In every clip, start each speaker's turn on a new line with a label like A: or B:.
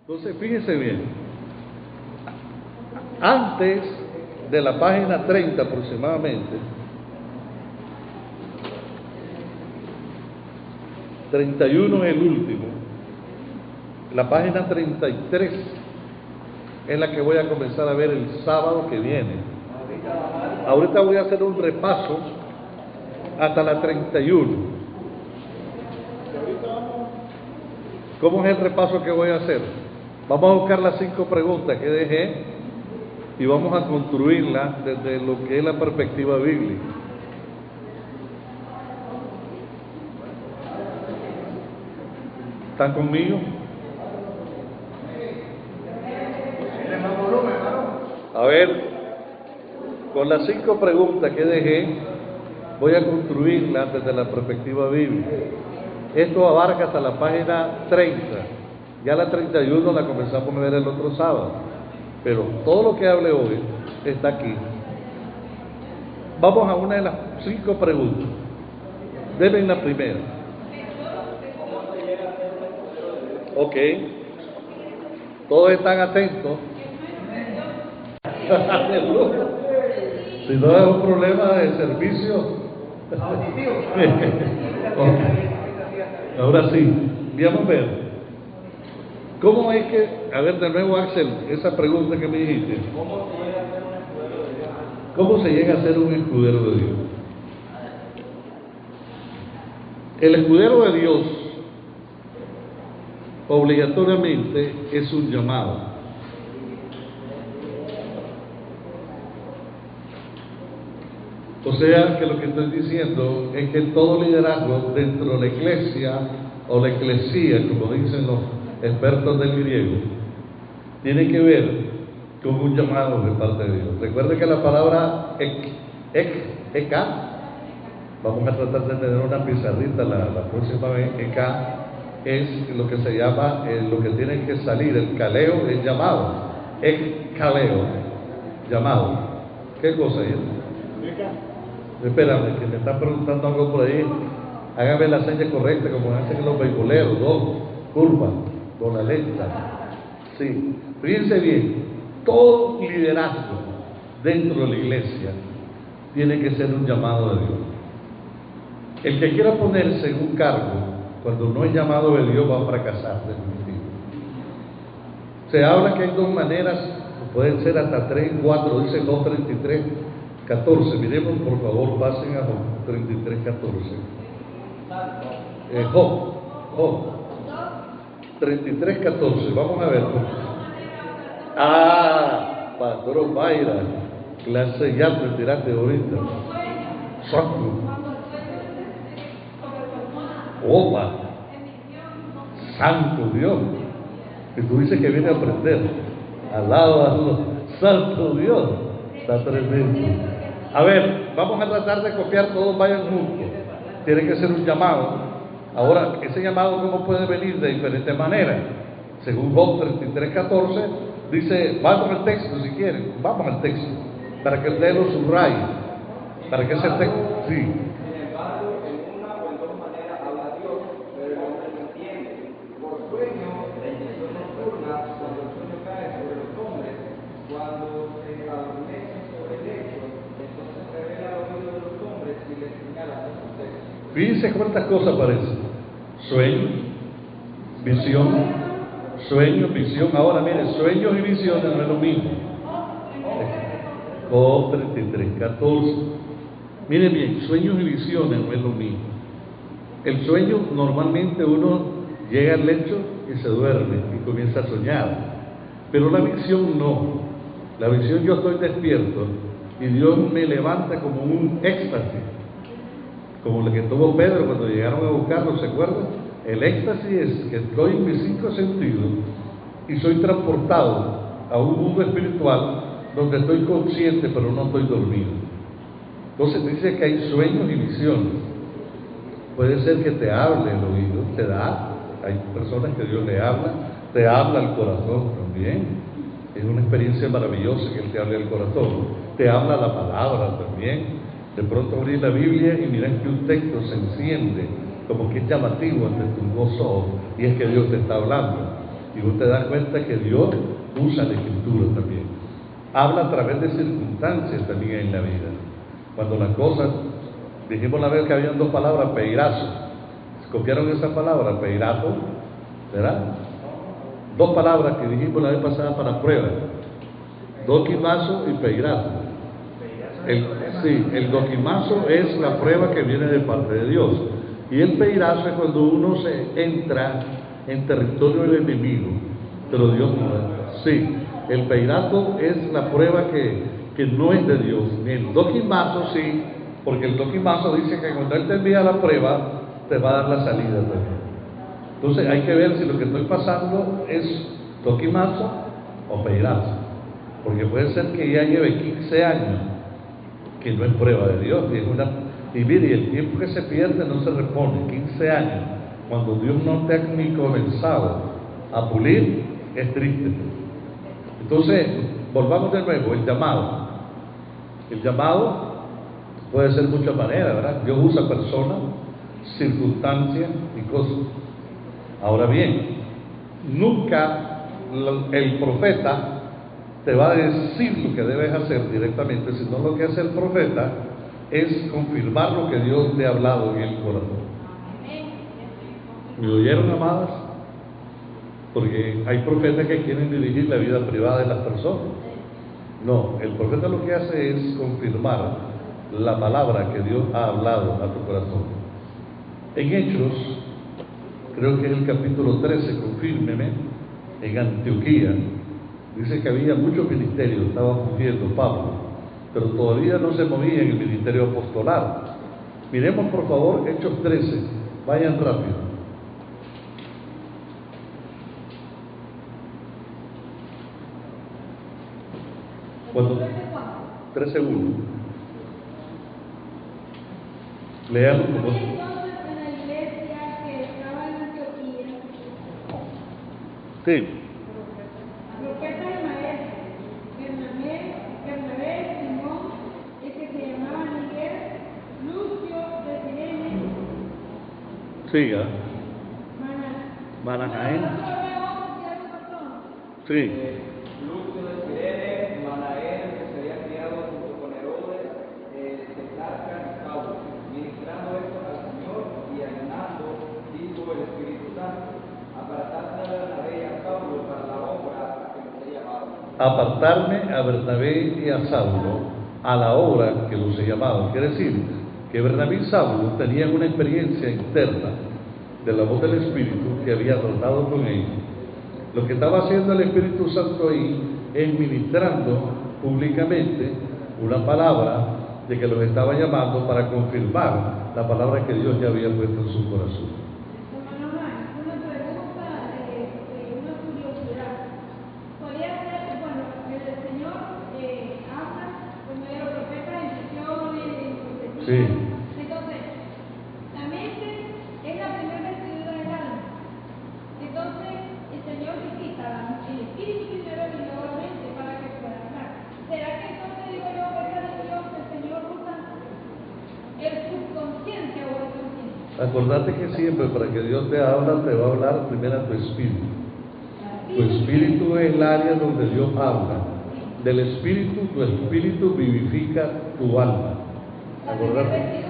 A: Entonces, fíjense bien, antes de la página 30 aproximadamente, 31 es el último, la página 33 es la que voy a comenzar a ver el sábado que viene. Ahorita voy a hacer un repaso hasta la 31. ¿Cómo es el repaso que voy a hacer? Vamos a buscar las 5 preguntas que dejé y vamos a construirlas desde lo que es la perspectiva bíblica. ¿Están conmigo? A ver, con las 5 preguntas que dejé, voy a construirlas desde la perspectiva bíblica. Esto abarca hasta la página 30. Ya la 31 la comenzamos a ver el otro sábado. Pero todo lo que hable hoy está aquí. Vamos a una de las 5 preguntas. Deben la primera. Ok. Todos están atentos. Si no es un problema de servicio. Okay. Ahora sí, vamos a ver. ¿Cómo es que, a ver de nuevo Axel, esa pregunta que me dijiste? ¿Cómo se llega a ser un escudero de Dios? El escudero de Dios obligatoriamente es un llamado. O sea que lo que estoy diciendo es que todo liderazgo dentro de la iglesia o la eclesía, como dicen los expertos del griego, tiene que ver con un llamado de parte de Dios. Recuerde que la palabra eka, vamos a tratar de tener una pizarrita la próxima vez. Eka es lo que se llama, lo que tiene que salir, el caleo es llamado, caleo, llamado. ¿Qué cosa es? Espérame, que me están preguntando algo por ahí. Hágame la seña correcta, como hacen los beisboleros, dos curvas, con la lenta. Sí, fíjense bien, todo liderazgo dentro de la iglesia tiene que ser un llamado de Dios. El que quiera ponerse en un cargo cuando no es llamado de Dios va a fracasar definitivo. Se habla que hay 2 maneras, pueden ser hasta 3, 4, dice 2:33. 14, miremos por favor, pasen a Job 33, 14. Job 33, 14, vamos a ver. Pastor Mayra, clase ya te tiraste ahorita. Santo. Opa, santo Dios. Y tú dices que viene a aprender. Alaba, santo Dios. Está tremendo. A ver, vamos a tratar de copiar, todos vayan juntos. Tiene que ser un llamado. Ahora, ese llamado, ¿cómo puede venir? De diferentes maneras. Según Job 33, 14, dice, vamos al texto si quieren, vamos al texto, para que usted lo subraye, para que ese texto, sí. Fíjense cuántas cosas aparecen. Sueño, visión, sueño, visión. Ahora miren, sueños y visiones no es lo mismo. Job 33, 14. Miren bien, sueños y visiones no es lo mismo. El sueño, normalmente uno llega al lecho y se duerme y comienza a soñar. Pero la visión no. La visión, yo estoy despierto y Dios me levanta como un éxtasis. Como lo que tuvo Pedro cuando llegaron a buscarlo, ¿se acuerdan? El éxtasis es que estoy en mis 5 sentidos y soy transportado a un mundo espiritual donde estoy consciente pero no estoy dormido. Entonces dice que hay sueños y visiones. Puede ser que te hable el oído, te da, hay personas que Dios le habla, te habla el corazón también. Es una experiencia maravillosa que Él te hable al corazón. Te habla la palabra también. De pronto abrir la Biblia y mirar que un texto se enciende como que es llamativo ante tus 2 ojos y es que Dios te está hablando. Y vos te das cuenta que Dios usa la escritura también. Habla a través de circunstancias también en la vida. Cuando las cosas, dijimos la vez que habían dos palabras, peirazo. ¿Copiaron esa palabra, peirazo? ¿Verdad? Dos palabras que dijimos la vez pasada para prueba. Doquimazo y peirazo. El doquimazo es la prueba que viene de parte de Dios. Y el peirazo es cuando uno se entra en territorio del enemigo. Pero Dios no. Sí, el peirazo es la prueba que no es de Dios. El doquimazo sí, porque el doquimazo dice que cuando Él te envía la prueba, te va a dar la salida también. Entonces hay que ver si lo que estoy pasando es doquimazo o peirazo. Porque puede ser que ya lleve 15 años que no es prueba de Dios. Y mire, el tiempo que se pierde no se repone. 15 años, cuando Dios no te ha ni comenzado a pulir, es triste. Entonces, volvamos de nuevo, el llamado. El llamado puede ser de muchas maneras, ¿verdad? Dios usa personas, circunstancias y cosas. Ahora bien, nunca el profeta te va a decir lo que debes hacer directamente, sino lo que hace el profeta es confirmar lo que Dios te ha hablado en el corazón. ¿Me oyeron, amadas? Porque hay profetas que quieren dirigir la vida privada de las personas. No, el profeta lo que hace es confirmar la palabra que Dios ha hablado a tu corazón. En Hechos, creo que es el capítulo 13, confírmeme, en Antioquía, dice que había muchos ministerios, estaba fungiendo Pablo, pero todavía no se movía en el ministerio apostolar. Miremos por favor Hechos 13, vayan rápido. Cuando 13 segundos. Léalo como.
B: En la iglesia que estaba en Antioquía,
A: Sí.
B: profetas y maestros, Bernabé, Simón, el que se llamaba Miguel, Lucio de Cirene,
A: Siga. Manahaén. Sí.
C: Lucio de Cirene, Manaén, que se había criado junto con Herodes, Tetrarca y Saulo, ministrando esto al Señor y ayunando, dijo el Espíritu Santo, apartarse a Bernabé y a Saulo para la obra a que los he llamado.
A: Apartarme a Bernabé y a Saulo a la obra que los he llamado. Quiere decir que Bernabé y Saulo tenían una experiencia interna de la voz del Espíritu que había tratado con ellos. Lo que estaba haciendo el Espíritu Santo ahí es ministrando públicamente una palabra de que los estaba llamando para confirmar la palabra que Dios ya había puesto en su corazón.
B: Hermano Juan, una pregunta, una curiosidad. ¿Podría ser, bueno, el Señor habla por medio de los profetas en visiones, en profecías?
A: Sí.
B: Entonces, la mente es la primera vestidura del alma. Entonces, el Señor visita el espíritu primero y luego la mente para que pueda hablar. ¿Será que entonces, digo yo, esa de Dios, el Señor usa el subconsciente o el consciente?
A: Acordate que siempre para que Dios te habla, te va a hablar primero a tu espíritu. Tu espíritu es el área donde Dios habla. Del espíritu, tu espíritu vivifica tu alma. Acordate.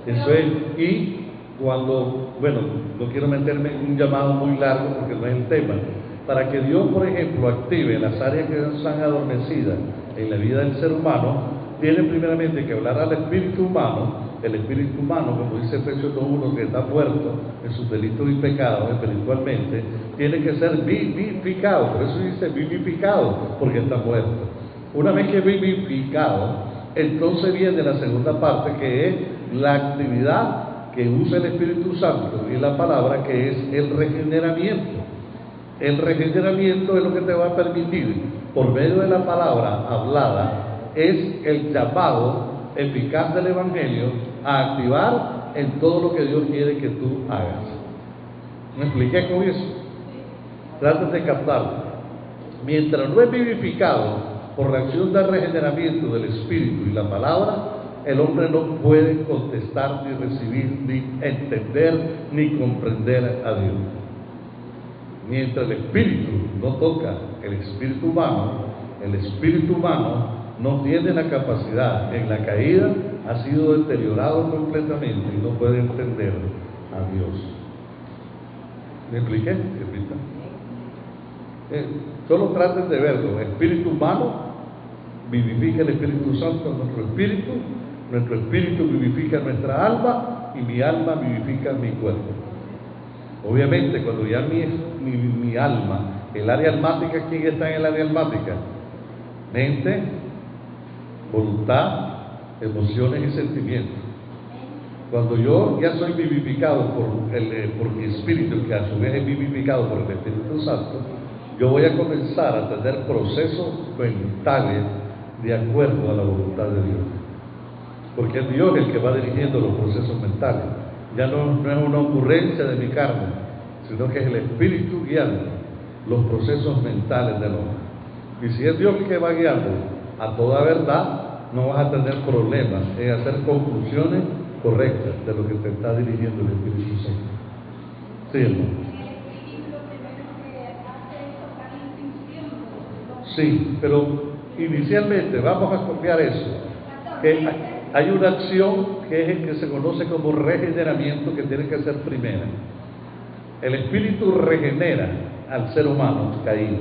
A: Eso es. Y cuando, bueno, no quiero meterme en un llamado muy largo porque no es el tema. Para que Dios, por ejemplo, active las áreas que están adormecidas en la vida del ser humano, tiene primeramente que hablar al espíritu humano. El espíritu humano, como dice Efesios 1, que está muerto en sus delitos y pecados espiritualmente, tiene que ser vivificado. Por eso dice vivificado, porque está muerto. Una vez que es vivificado, entonces viene la segunda parte, que es la actividad que usa el Espíritu Santo y la palabra, que es el regeneramiento. El regeneramiento es lo que te va a permitir, por medio de la palabra hablada, es el llamado eficaz del Evangelio a activar en todo lo que Dios quiere que tú hagas. ¿Me expliqué con eso? Trata de captarlo. Mientras no es vivificado por la acción del regeneramiento del Espíritu y la palabra, el hombre no puede contestar, ni recibir, ni entender, ni comprender a Dios. Mientras el espíritu no toca el espíritu humano no tiene la capacidad, en la caída ha sido deteriorado completamente y no puede entender a Dios. ¿Me expliqué? ¿Repita? Solo traten de verlo. El espíritu humano vivifica el Espíritu Santo en nuestro espíritu vivifica nuestra alma y mi alma vivifica mi cuerpo. Obviamente, cuando ya mi alma, el área almática, ¿quién está en el área almática? Mente, voluntad, emociones y sentimientos. Cuando yo ya soy vivificado por mi espíritu, que a su vez es vivificado por el Espíritu Santo, yo voy a comenzar a tener procesos mentales de acuerdo a la voluntad de Dios. Porque es Dios el que va dirigiendo los procesos mentales. Ya no es una ocurrencia de mi carne, sino que es el Espíritu guiando los procesos mentales del hombre. Y si es Dios el que va guiando a toda verdad, no vas a tener problemas en hacer conclusiones correctas de lo que te está dirigiendo el Espíritu Santo. Sí, hermano. Sí, pero inicialmente vamos a copiar eso. Que hay una acción que es el que se conoce como regeneramiento, que tiene que ser primera. El Espíritu regenera al ser humano caído.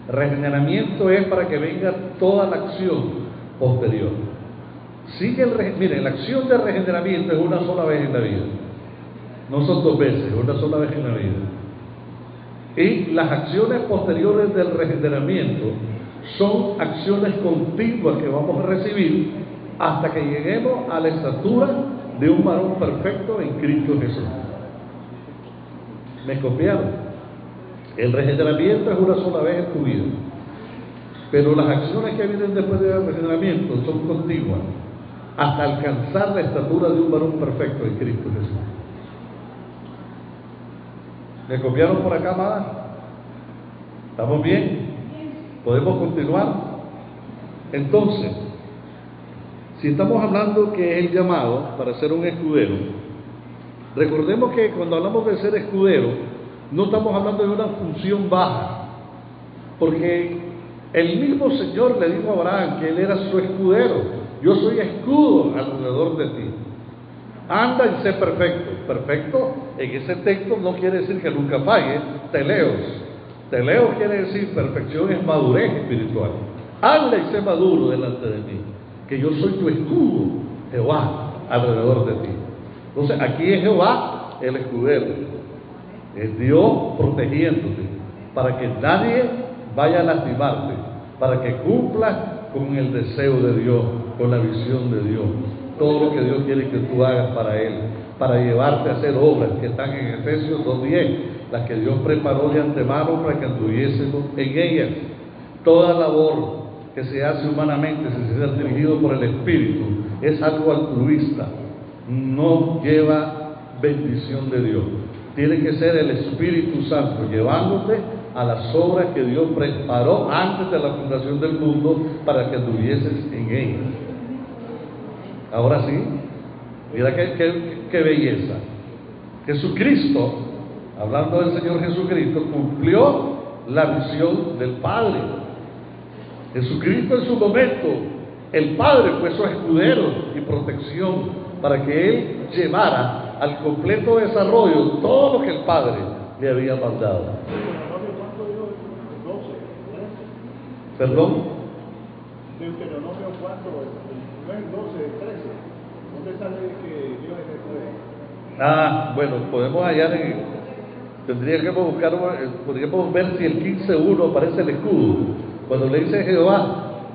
A: Regeneramiento es para que venga toda la acción posterior. Miren, la acción de regeneramiento es una sola vez en la vida. No son dos veces, es una sola vez en la vida. Y las acciones posteriores del regeneramiento son acciones continuas que vamos a recibir hasta que lleguemos a la estatura de un varón perfecto en Cristo Jesús. ¿Me copiaron? El regeneramiento es una sola vez en tu vida, pero las acciones que vienen después del regeneramiento son continuas hasta alcanzar la estatura de un varón perfecto en Cristo Jesús. ¿Me copiaron por acá, amada? ¿Estamos bien? ¿Podemos continuar? Entonces, si estamos hablando que es el llamado para ser un escudero, recordemos que cuando hablamos de ser escudero, no estamos hablando de una función baja, porque el mismo Señor le dijo a Abraham que él era su escudero. Yo soy escudo alrededor de ti. Anda y sé perfecto. Perfecto en ese texto no quiere decir que nunca falle. Teleos quiere decir perfección es madurez espiritual. Anda y sé maduro delante de mí, que yo soy tu escudo, Jehová, alrededor de ti. Entonces aquí es Jehová el escudero. Es Dios protegiéndote para que nadie vaya a lastimarte, para que cumplas con el deseo de Dios, con la visión de Dios, todo lo que Dios quiere que tú hagas para Él, para llevarte a hacer obras que están en Efesios 2:10, las que Dios preparó de antemano para que anduviésemos en ellas. Toda labor que se hace humanamente sin ser dirigido por el Espíritu es algo altruista, no lleva bendición de Dios. Tiene que ser el Espíritu Santo llevándote a las obras que Dios preparó antes de la fundación del mundo para que anduvieses en ellas. Ahora sí, mira qué belleza. Jesucristo, hablando del Señor Jesucristo, cumplió la visión del Padre. Jesucristo en su momento, el Padre fue su escudero y protección para que Él llevara al completo desarrollo todo lo que el Padre le había mandado. ¿Perdón?
D: Deuteronomio 4, no es 12, 13. ¿Dónde sale que Dios es escudero?
A: Bueno, podemos hallar tendríamos que buscar, podríamos ver si el 15:1 aparece el escudo. Cuando le dice Jehová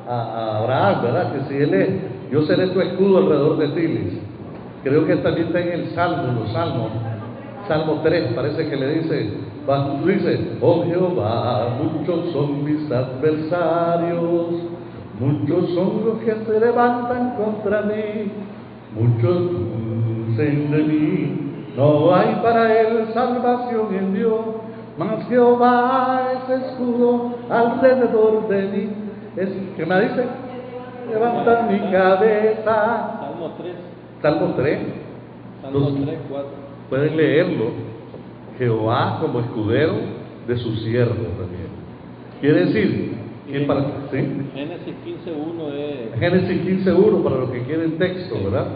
A: a Abraham, ¿verdad? Que si él es, yo seré tu escudo alrededor de ti, le dice. Creo que también está en el Salmo 3, parece que le dice, oh Jehová, muchos son mis adversarios, muchos son los que se levantan contra mí, muchos dicen de mí, no hay para él salvación en Dios, mas Jehová es escudo alrededor de mí. ¿Qué me dice? Levantan mi cabeza.
C: Salmo 3.
A: Salmo 3.
C: Salmo 3, 4.
A: Pueden leerlo. Jehová como escudero de su siervo también. Quiere decir que para... ¿sí?
E: Génesis 15.1 es...
A: Génesis 15.1 para los que quieren texto, ¿verdad?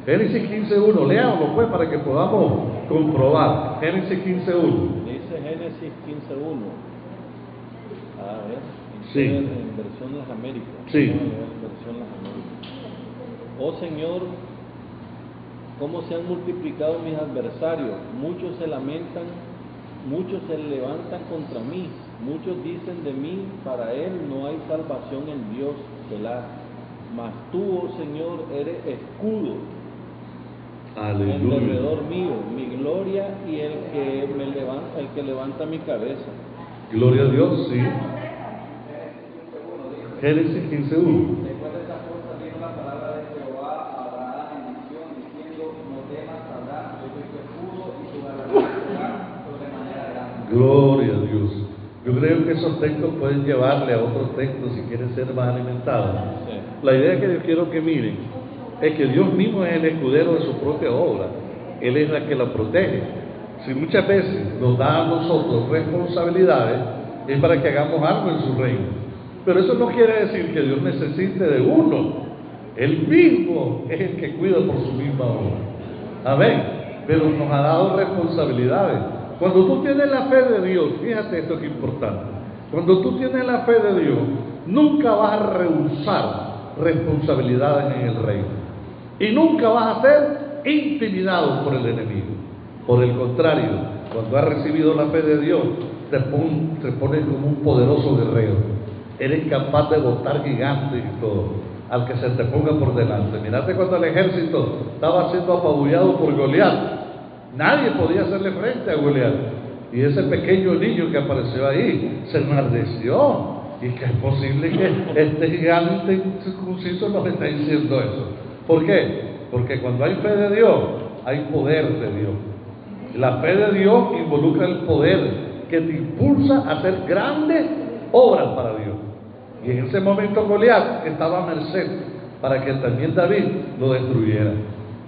A: Génesis 15.1, léanlo pues para que podamos comprobar. Génesis 15.1.
E: Dice Génesis 15.1. A ver,
A: Sí.
E: en versión Las Américas.
A: Sí.
E: Vamos a leer en versión Las Américas. Oh Señor, cómo se han multiplicado mis adversarios, muchos se lamentan, muchos se levantan contra mí, muchos dicen de mí, para él no hay salvación en Dios, Selah. Mas tú, oh Señor, eres escudo en derredor mío, mi gloria y el que levanta mi cabeza.
A: Gloria a Dios, sí. Génesis 15.1.
C: Después de estas cosas vino la palabra de Jehová a Abraham en visión, diciendo: no temas, Abraham, yo soy tu escudo y tu galardón será sobremanera grande.
A: Gloria a Dios. Yo creo que esos textos pueden llevarle a otros textos si quieren ser más alimentados.
E: Sí.
A: La idea que yo quiero que miren es que Dios mismo es el escudero de su propia obra. Él es la que la protege. Si muchas veces nos da a nosotros responsabilidades, es para que hagamos algo en su reino. Pero eso no quiere decir que Dios necesite de uno. Él mismo es el que cuida por su misma obra. Amén. Pero nos ha dado responsabilidades. Cuando tú tienes la fe de Dios, fíjate esto que es importante. Cuando tú tienes la fe de Dios, nunca vas a rehusar responsabilidades en el reino. Y nunca vas a ser intimidado por el enemigo. Por el contrario, cuando has recibido la fe de Dios, te pones como un poderoso guerrero. Eres capaz de botar gigantes y todo, al que se te ponga por delante. Mirate cuando el ejército estaba siendo apabullado por Goliat, nadie podía hacerle frente a Goliat. Y ese pequeño niño que apareció ahí se enardeció. Y que es posible que este gigante circunciso nos está diciendo eso. ¿Por qué? Porque cuando hay fe de Dios, hay poder de Dios. La fe de Dios involucra el poder que te impulsa a hacer grandes obras para Dios. Y en ese momento Goliat estaba a merced para que también David lo destruyera.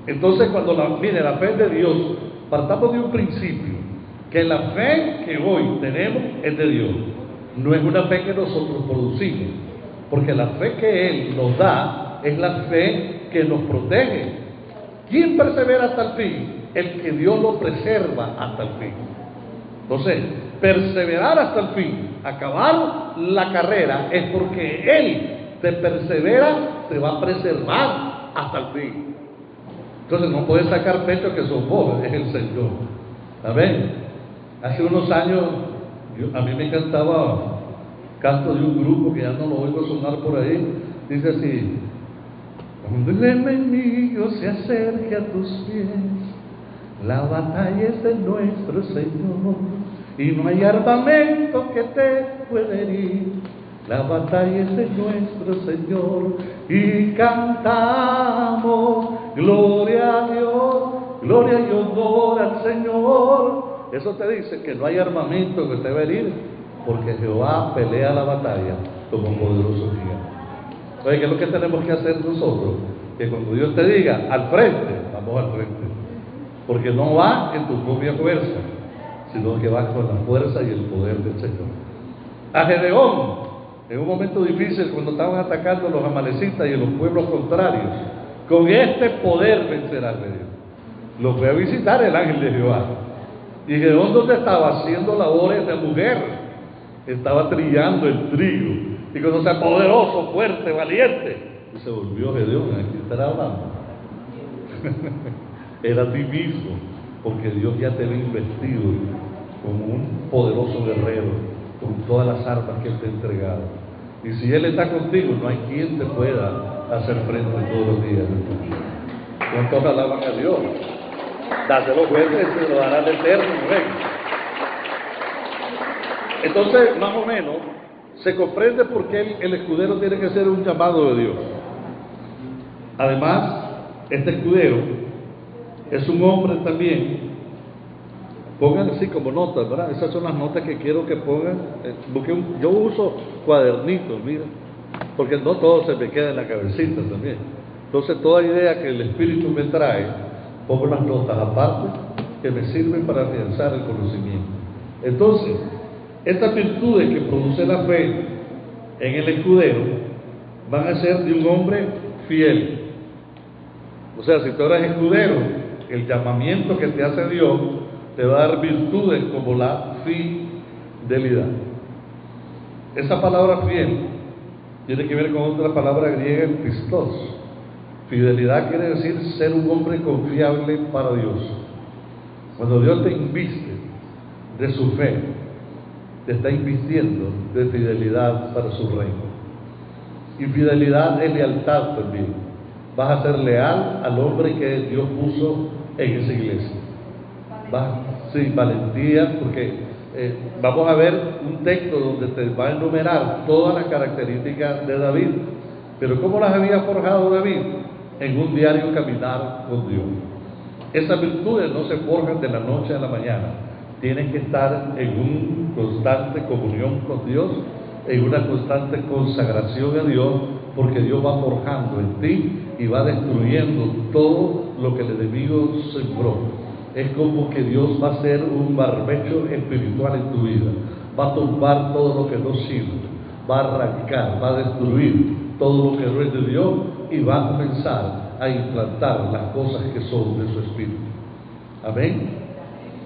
A: Entonces cuando mire la fe de Dios, partamos de un principio, que la fe que hoy tenemos es de Dios. No es una fe que nosotros producimos, porque la fe que Él nos da es la fe que nos protege. ¿Quién persevera hasta el fin? El que Dios lo preserva hasta el fin. Entonces, perseverar hasta el fin, acabar la carrera, es porque Él te persevera, te va a preservar hasta el fin. Entonces no puedes sacar pecho que sos vos, es el Señor. Amén. Hace unos años a mí me encantaba canto de un grupo que ya no lo oigo sonar por ahí. Dice así: cuando el enemigo se acerque a tus pies, la batalla es de nuestro Señor, y no hay armamento que te pueda herir. La batalla es de nuestro Señor, y cantamos gloria a Dios, gloria y honor al Señor. Eso te dice que no hay armamento que te va a herir, porque Jehová pelea la batalla como poderoso gigante. Oye, ¿qué es lo que tenemos que hacer nosotros? Que cuando Dios te diga al frente, vamos al frente, porque no va en tu propia fuerza, sino que va con la fuerza y el poder del Señor. A Gedeón, en un momento difícil, cuando estaban atacando los amalecitas y los pueblos contrarios, con este poder vencerá Gedeón. Lo fue a visitar el ángel de Jehová. Y Gedeón, ¿dónde estaba? Haciendo labores de mujer. Estaba trillando el trigo. Y cuando sea poderoso, fuerte, valiente, y se volvió Gedeón. ¿A quién estará hablando? Era a ti mismo, porque Dios ya te había investido como un poderoso guerrero, con todas las armas que Él te ha entregado. Y si Él está contigo, no hay quien te pueda hacer frente todos los días de tu vida. ¿Cuántos alaban a Dios? Dáselo fuerte, se lo dará el Eterno. ¿Ven? Entonces, más o menos, se comprende por qué el escudero tiene que ser un llamado de Dios. Además, este escudero es un hombre también. Pongan así como notas, ¿verdad? Esas son las notas que quiero que pongan. Yo uso cuadernitos, mira, porque no todo se me queda en la cabecita también. Entonces, toda idea que el Espíritu me trae, pongo las notas aparte que me sirven para afianzar el conocimiento. Entonces, Estas virtudes que produce la fe en el escudero van a ser de un hombre fiel. O sea, si tú eres escudero, el llamamiento que te hace Dios te va a dar virtudes como la fidelidad. Esa palabra fiel tiene que ver con otra palabra griega, pistos. Fidelidad quiere decir ser un hombre confiable para Dios. Cuando Dios te inviste de su fe, te está invistiendo de fidelidad para su reino. Y fidelidad es lealtad también. Vas a ser leal al hombre que Dios puso en esa iglesia. Sí, valentía, porque vamos a ver un texto donde te va a enumerar todas las características de David. Pero ¿cómo las había forjado David? En un diario caminar con Dios. Esas virtudes no se forjan de la noche a la mañana. Tienes que estar en una constante comunión con Dios, en una constante consagración a Dios, porque Dios va forjando en ti y va destruyendo todo lo que el enemigo sembró. Es como que Dios va a hacer un barbecho espiritual en tu vida, va a tumbar todo lo que no sirve, va a arrancar, va a destruir todo lo que no es de Dios y va a comenzar a implantar las cosas que son de su espíritu. Amén.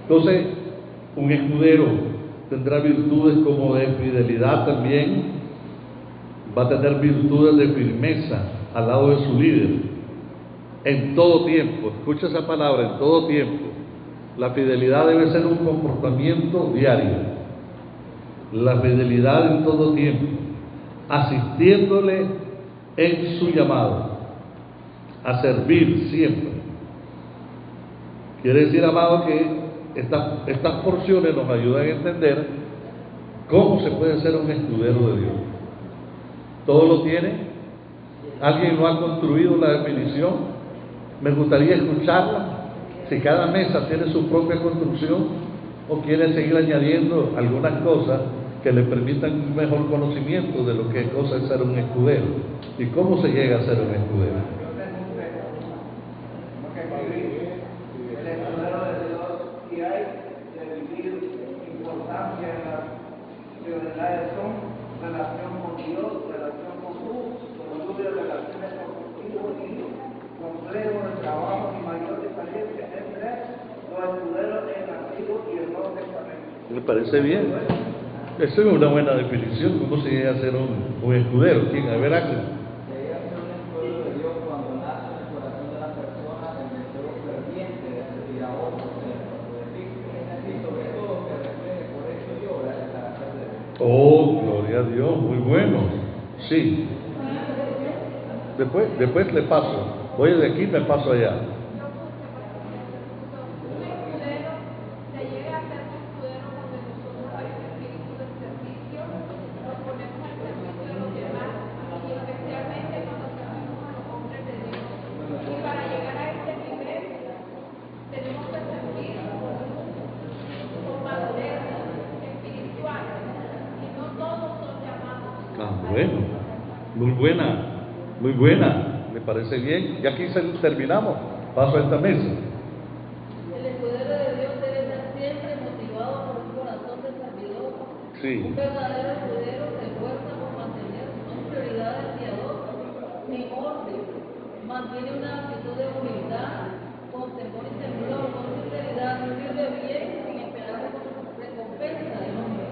A: Entonces, un escudero tendrá virtudes como de fidelidad también, va a tener virtudes de firmeza al lado de su líder, en todo tiempo. Escucha esa palabra, en todo tiempo. La fidelidad debe ser un comportamiento diario. La fidelidad en todo tiempo, asistiéndole en su llamado, a servir siempre. Quiere decir, amado, que estas porciones nos ayudan a entender cómo se puede ser un escudero de Dios. ¿Todo lo tiene? ¿Alguien no ha construido la definición? Me gustaría escucharla. Si cada mesa tiene su propia construcción o quiere seguir añadiendo algunas cosas que le permitan un mejor conocimiento de lo que cosa es ser un escudero y cómo se llega a ser un escudero.
C: El escudero de Dios, y hay de vivir importancia en las prioridades son relación con Dios, relación con relaciones con contigo, complejo de trabajo y mayor diferencia entre los escuderos del Antiguo y el Nuevo Testamento.
A: Me parece bien. Eso es una buena definición. ¿Cómo se llega a ser un escudero? ¿Quién? A ver, Ángel.
C: Se llega a ser un escudero de Dios cuando nace en el corazón de la persona el deseo ferviente de servir a otros en el cuerpo de Cristo. Y sobre todo que refleje por eso y obra el carácter de Dios.
A: Oh, gloria a Dios, muy bueno. Sí. Después le paso. Voy de aquí, me paso allá. Bueno, muy buena, me parece bien. Y aquí terminamos. Paso a esta mesa.
F: El escudero de Dios debe ser siempre motivado por un corazón de servidor.
A: Sí.
F: Un verdadero escudero se esfuerza por mantener sus prioridades piadosas en orden, mantiene una actitud de humildad, con temor y temblor, con sinceridad, sirve bien sin esperar recompensa del hombre,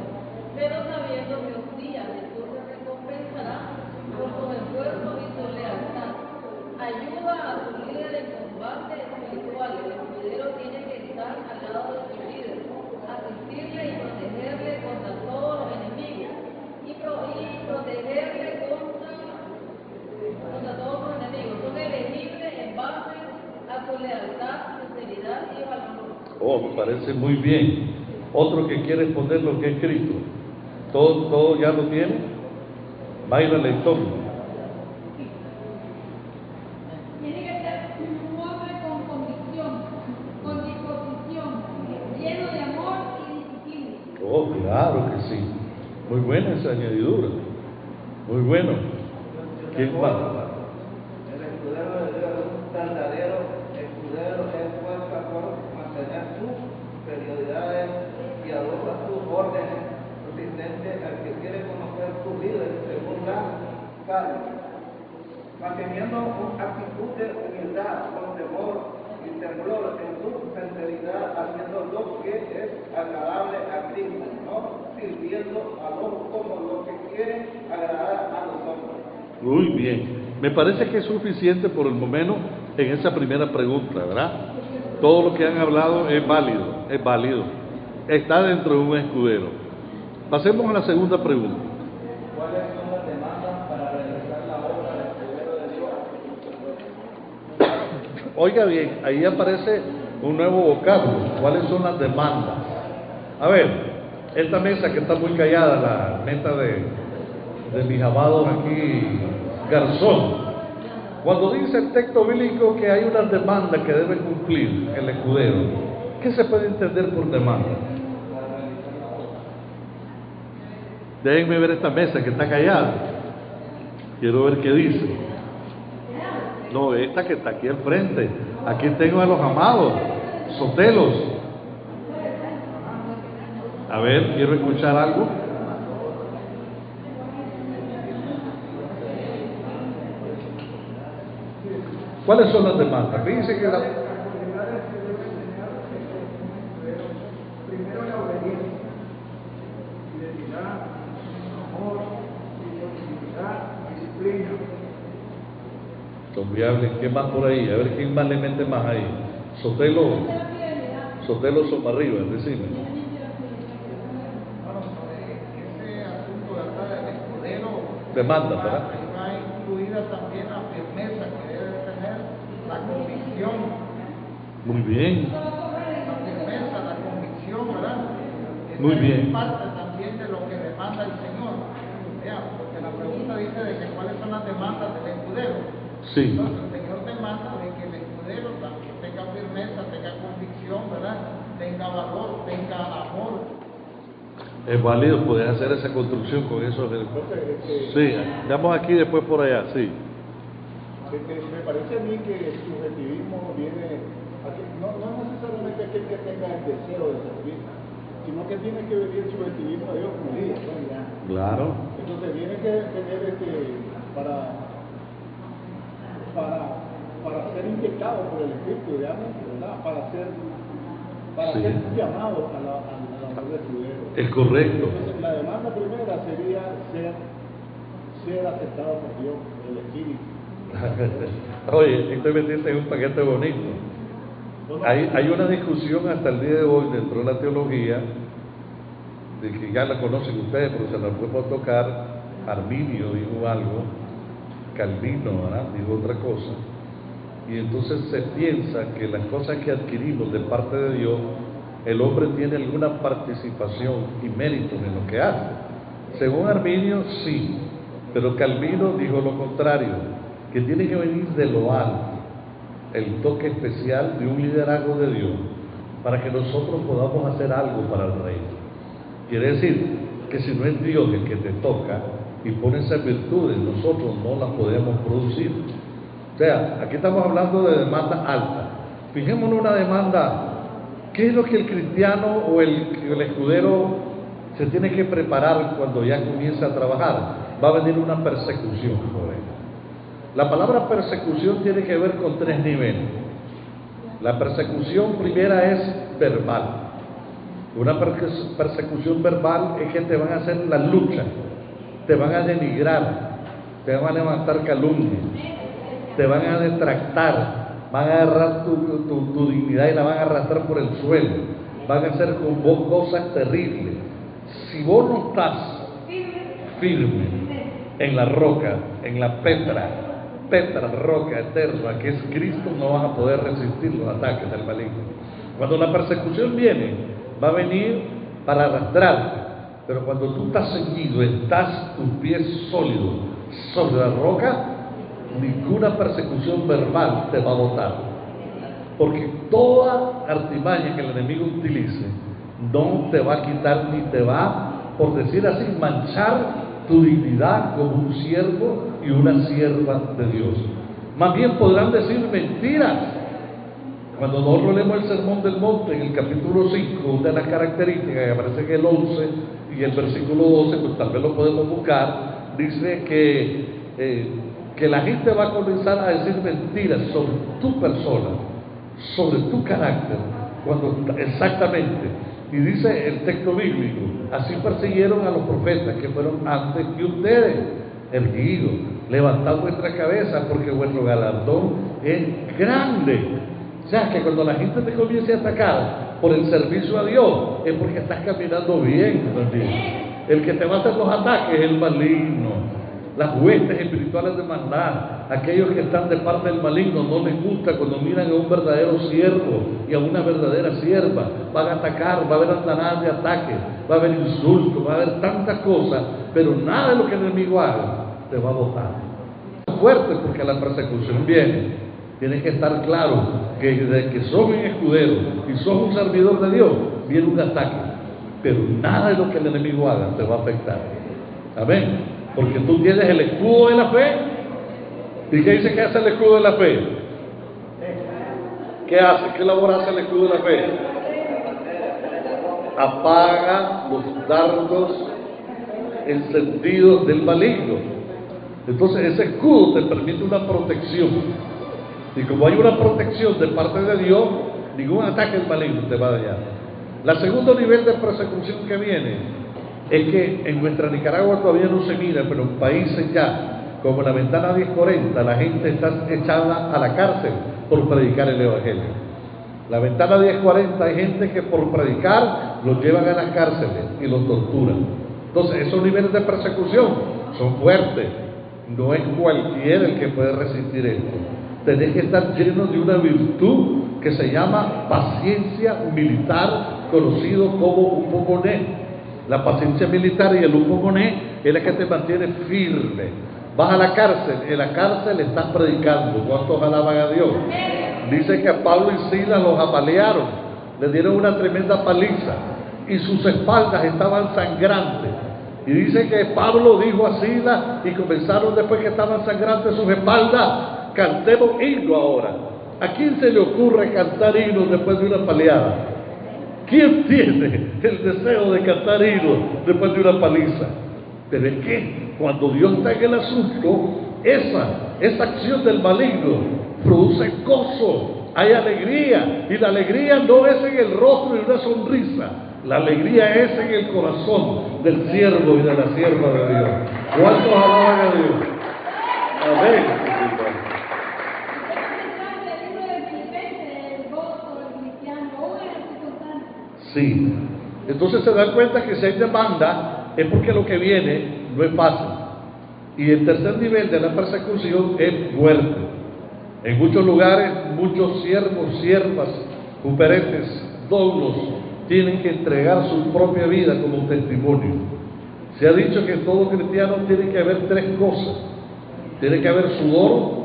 F: pero sabiendo que un día Jesús le recompensará por sus esfuerzos y su lealtad. Ayuda a su líder en combate espiritual. El escudero tiene que estar al lado de su líder, asistirle y protegerle contra todos los enemigos y protegerle contra todos los enemigos. Son elegibles en base a su lealtad, sinceridad y valor.
A: Oh, me parece muy bien. Otro que quiere exponer lo que es Cristo. ¿Todo ya lo tiene? Mayra Leitón.
B: Tiene que ser un hombre con convicción, con disposición, lleno de amor y disciplina.
A: Oh, claro que sí. Muy buena esa añadidura. Muy bueno. ¿Quién más?
C: El escudero de Dios es un verdadero escudero, es fuerza por mantener sus prioridades piadosas, sus órdenes, sus
G: adversarios, manteniendo una actitud de humildad, con temor y temblor en su sinceridad, haciendo lo que es agradable a Cristo, no sirviendo a los como los que quieren agradar a los hombres.
A: Muy bien. Me parece que es suficiente por el momento en esa primera pregunta, ¿verdad? Todo lo que han hablado es válido. Está dentro de un escudero. Pasemos a la segunda pregunta.
C: ¿Cuáles son las demandas para realizar la obra del escudero de Dios?
A: Oiga bien, ahí aparece un nuevo vocablo. ¿Cuáles son las demandas? A ver, esta mesa que está muy callada, la mesa de mis amados aquí, Garzón. Cuando dice el texto bíblico que hay unas demandas que debe cumplir el escudero, ¿qué se puede entender por demanda? Déjenme ver esta mesa que está callada. Quiero ver qué dice. No, esta que está aquí al frente. Aquí tengo a los amados, Sotelos. A ver, quiero escuchar algo. ¿Cuáles son las demandas? Fíjense que
G: Primero la obediencia, fidelidad, amor, disponibilidad, disciplina.
A: Confiable, ¿qué más por ahí? A ver quién más le mete más ahí. Sotelo Somarriba, decime.
G: Bueno, ese asunto del escudero,
A: Demanda, ¿verdad?
G: va incluida también la firmeza que debe tener, la convicción,
A: Muy bien,
G: la firmeza, la convicción, ¿verdad? Esa
A: Muy bien.
G: es parte también de lo que demanda el Señor. Vean, porque la pregunta dice de que cuáles son las demandas del escudero.
A: sí.
G: Entonces el Señor demanda de que el escudero también tenga firmeza, tenga convicción, ¿verdad? Tenga valor, tenga amor.
A: Es válido poder hacer esa construcción con eso.
D: Entonces,
A: Sí, vamos aquí después por allá, sí.
D: me parece a mí que el subjetivismo viene, no necesariamente aquel que tenga el deseo de servir, sino que tiene que venir el subjetivismo de Dios como día, ¿no? Ya.
A: Claro.
D: Entonces tiene que tener para ser inyectado por el Espíritu, digamos, ¿verdad? Para ser
A: Sí.
D: llamado a la labor de escudero.
A: Es correcto.
D: Entonces, la demanda primera sería ser aceptado por Dios, por el Espíritu.
A: Oye, estoy metiendo en un paquete bonito. Hay una discusión hasta el día de hoy dentro de la teología, de que ya la conocen ustedes, pero se la podemos tocar. Arminio dijo algo, Calvino, ¿verdad?, dijo otra cosa, y entonces se piensa que las cosas que adquirimos de parte de Dios, el hombre tiene alguna participación y mérito en lo que hace. Según Arminio, sí, pero Calvino dijo lo contrario, que tiene que venir de lo alto, el toque especial de un liderazgo de Dios, para que nosotros podamos hacer algo para el reino. Quiere decir que si no es Dios el que te toca y pone esas virtudes, nosotros no las podemos producir. O sea, aquí estamos hablando de demanda alta. Fijémonos en una demanda. ¿Qué es lo que el cristiano o el escudero se tiene que preparar cuando ya comienza a trabajar? Va a venir una persecución por él. La palabra persecución tiene que ver con 3 niveles. La persecución primera es verbal. Una persecución verbal es que te van a hacer la lucha, te van a denigrar, te van a levantar calumnias, te van a detractar, van a agarrar tu dignidad y la van a arrastrar por el suelo, van a hacer con vos cosas terribles. Si vos no estás firme en la roca, en la petra, roca eterna que es Cristo, no vas a poder resistir los ataques del maligno. Cuando la persecución viene, va a venir para arrastrarte, pero cuando tú estás ceñido, estás tus pies sólidos sobre la roca, ninguna persecución verbal te va a botar, porque toda artimaña que el enemigo utilice no te va a quitar ni te va, por decir así, manchar tu dignidad como un siervo y una sierva de Dios. Más bien podrán decir mentiras. Cuando nosotros leemos el Sermón del Monte en el capítulo 5, una de las características que aparece en el 11 y el versículo 12, pues tal vez lo podemos buscar, dice que que la gente va a comenzar a decir mentiras sobre tu persona, sobre tu carácter, cuando exactamente, y dice el texto bíblico, así persiguieron a los profetas que fueron antes que ustedes, erguidos, levantad vuestra cabeza, porque vuestro galardón es grande. O sea, que cuando la gente te comience a atacar por el servicio a Dios, es porque estás caminando bien también. El que te va a hacer los ataques es el maligno. Las huestes espirituales de maldad, aquellos que están de parte del maligno, no les gusta cuando miran a un verdadero siervo y a una verdadera sierva. Van a atacar, va a haber andanadas de ataque, va a haber insultos, va a haber tantas cosas, pero nada de lo que el enemigo haga te va a botar. Fuerte, porque la persecución viene. Tienes que estar claro que desde que sos un escudero y sos un servidor de Dios, viene un ataque, pero nada de lo que el enemigo haga te va a afectar. Amén. Porque tú tienes el escudo de la fe. ¿Y qué dice que hace el escudo de la fe? ¿Qué hace? ¿Qué labor hace el escudo de la fe? Apaga los dardos encendidos del maligno. Entonces ese escudo te permite una protección. Y como hay una protección de parte de Dios, ningún ataque del maligno te va a dañar. El segundo nivel de persecución que viene es que en nuestra Nicaragua todavía no se mira, pero en países ya, como la Ventana 1040, la gente está echada a la cárcel por predicar el Evangelio. La Ventana 1040 hay gente que por predicar los llevan a las cárceles y los torturan. Entonces esos niveles de persecución son fuertes. No es cualquiera el que puede resistir esto. Tenés que estar lleno de una virtud que se llama paciencia militar, conocido como upomoné. La paciencia militar y el upomoné es la que te mantiene firme. Vas a la cárcel, en la cárcel estás predicando. ¿Cuántos alaban a Dios? Dice que a Pablo y Silas los apalearon, le dieron una tremenda paliza y sus espaldas estaban sangrantes. Y dice que Pablo dijo a Silas, y comenzaron después que estaban sangrantes sus espaldas: cantemos himno ahora. ¿A quién se le ocurre cantar himnos después de una paleada? ¿Quién tiene el deseo de cantar himnos después de una paliza? Pero es que cuando Dios está en el asunto, esa acción del maligno produce gozo, hay alegría, y la alegría no es en el rostro y una sonrisa, la alegría es en el corazón del siervo y de la sierva de Dios. ¿Cuántos alaban a Dios? Amén. Sí, entonces se dan cuenta que si hay demanda es porque lo que viene no es fácil. Y el tercer nivel de la persecución es fuerte. En muchos lugares, muchos siervos, siervas, juperetes, doulos, tienen que entregar su propia vida como testimonio. Se ha dicho que en todo cristiano tiene que haber tres cosas: tiene que haber sudor,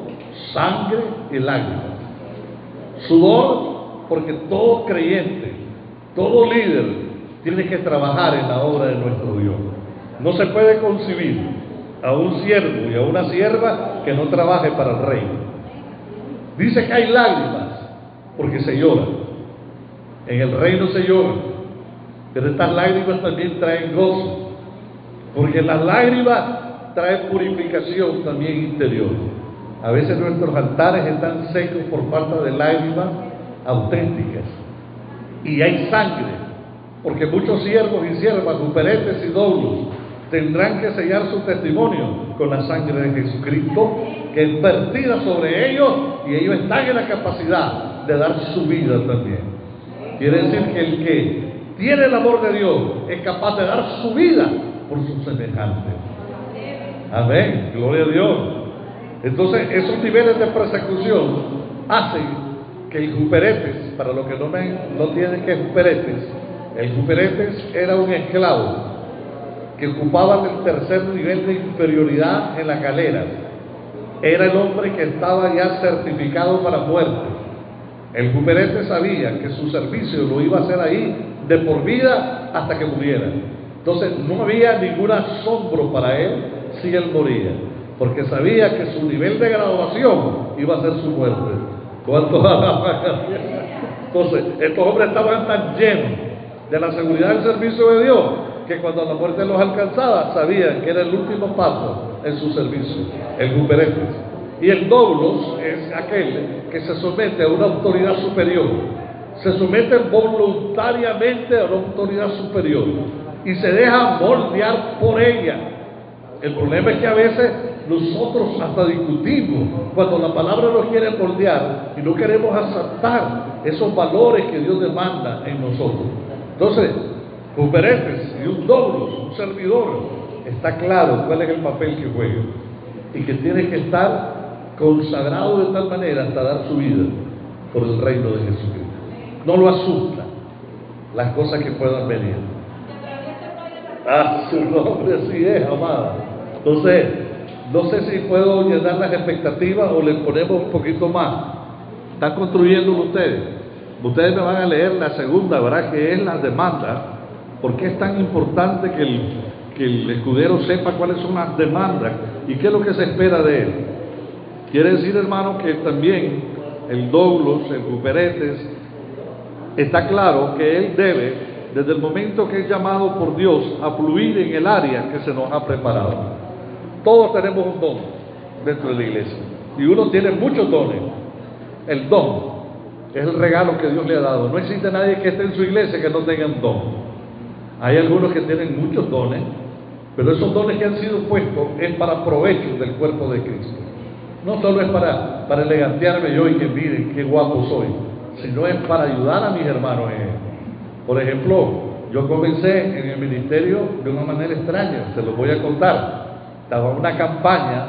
A: sangre y lágrimas. Sudor, porque todo creyente, todo líder tiene que trabajar en la obra de nuestro Dios. No se puede concebir a un siervo y a una sierva que no trabaje para el reino. Dice que hay lágrimas porque se llora. En el reino se llora, pero estas lágrimas también traen gozo, porque las lágrimas traen purificación también interior. A veces nuestros altares están secos por falta de lágrimas auténticas. Y hay sangre, porque muchos siervos y siervas, juperetes y doulos, tendrán que sellar su testimonio con la sangre de Jesucristo, que es vertida sobre ellos, y ellos están en la capacidad de dar su vida también. Quiere decir que el que tiene el amor de Dios es capaz de dar su vida por sus semejantes. Amén, gloria a Dios. Entonces esos niveles de persecución hacen que el juperetes, para los que no tienen que juperetes, el juperetes era un esclavo que ocupaba el tercer nivel de inferioridad en la galera. Era el hombre que estaba ya certificado para muerte. El juperete sabía que su servicio lo iba a hacer ahí de por vida hasta que muriera. Entonces no había ningún asombro para él si él moría, porque sabía que su nivel de graduación iba a ser su muerte. ¿Cuántos alaban? Entonces estos hombres estaban tan llenos de la seguridad del servicio de Dios que cuando la muerte los alcanzaba sabían que era el último paso en su servicio, el guperetes. Y el doulos es aquel que se somete a una autoridad superior, se somete voluntariamente a una autoridad superior y se deja moldear por ella. El problema es que a veces nosotros hasta discutimos cuando la palabra nos quiere moldear y no queremos aceptar esos valores que Dios demanda en nosotros. Entonces, guperetes y un doulos, un servidor, está claro cuál es el papel que juega y que tiene que estar consagrado de tal manera hasta dar su vida por el reino de Jesucristo. No lo asusta las cosas que puedan venir. Ah, su nombre así es, amada. Entonces, no sé si puedo llenar las expectativas o le ponemos un poquito más. Están construyéndolo ustedes. Ustedes me van a leer la segunda, ¿verdad? Que es la demanda. ¿Por qué es tan importante que el escudero sepa cuáles son las demandas y qué es lo que se espera de él? Quiere decir, hermano, que también el doulos, el guperetes, está claro que él debe, desde el momento que es llamado por Dios, a fluir en el área que se nos ha preparado. Todos tenemos un don dentro de la iglesia y uno tiene muchos dones. El don es el regalo que Dios le ha dado. No existe nadie que esté en su iglesia que no tenga un don. Hay algunos que tienen muchos dones, pero esos dones que han sido puestos es para provecho del cuerpo de Cristo. No solo es para elegantearme yo y que miren qué guapo soy, sino es para ayudar a mis hermanos en él. Por ejemplo, yo comencé en el ministerio de una manera extraña, se los voy a contar. Estaba una campaña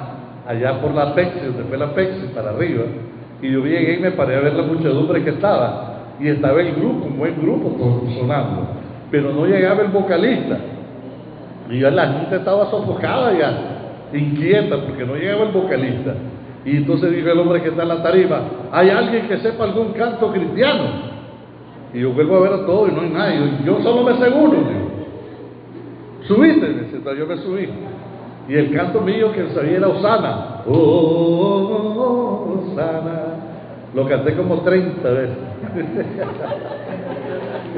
A: allá por la Pexi, donde fue la Pexi, para arriba, y yo llegué y me paré a ver la muchedumbre que estaba, y estaba el grupo, un buen grupo, todo sonando, pero no llegaba el vocalista, y ya la gente estaba sofocada ya, inquieta, porque no llegaba el vocalista. Y entonces dijo el hombre que está en la tarima: ¿hay alguien que sepa algún canto cristiano? Y yo vuelvo a ver a todos y no hay nadie. Yo solo me sé uno. Subiste, me dice, yo me subí. Y el canto mío que sabía era Osana. Oh, Osana. Lo canté como 30 veces.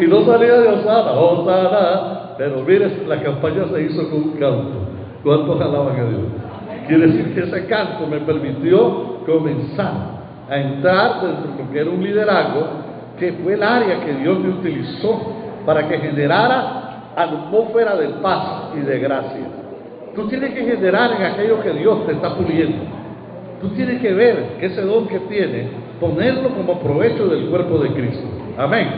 A: Y no salía de Osana, Osana. Pero mire, la campaña se hizo con un canto. ¿Cuántos alaban a Dios? Quiere decir que ese canto me permitió comenzar a entrar dentro de lo que era un liderazgo, que fue el área que Dios me utilizó para que generara atmósfera de paz y de gracia. Tú tienes que generar en aquello que Dios te está puliendo. Tú tienes que ver ese don que tienes, ponerlo como provecho del cuerpo de Cristo. Amén.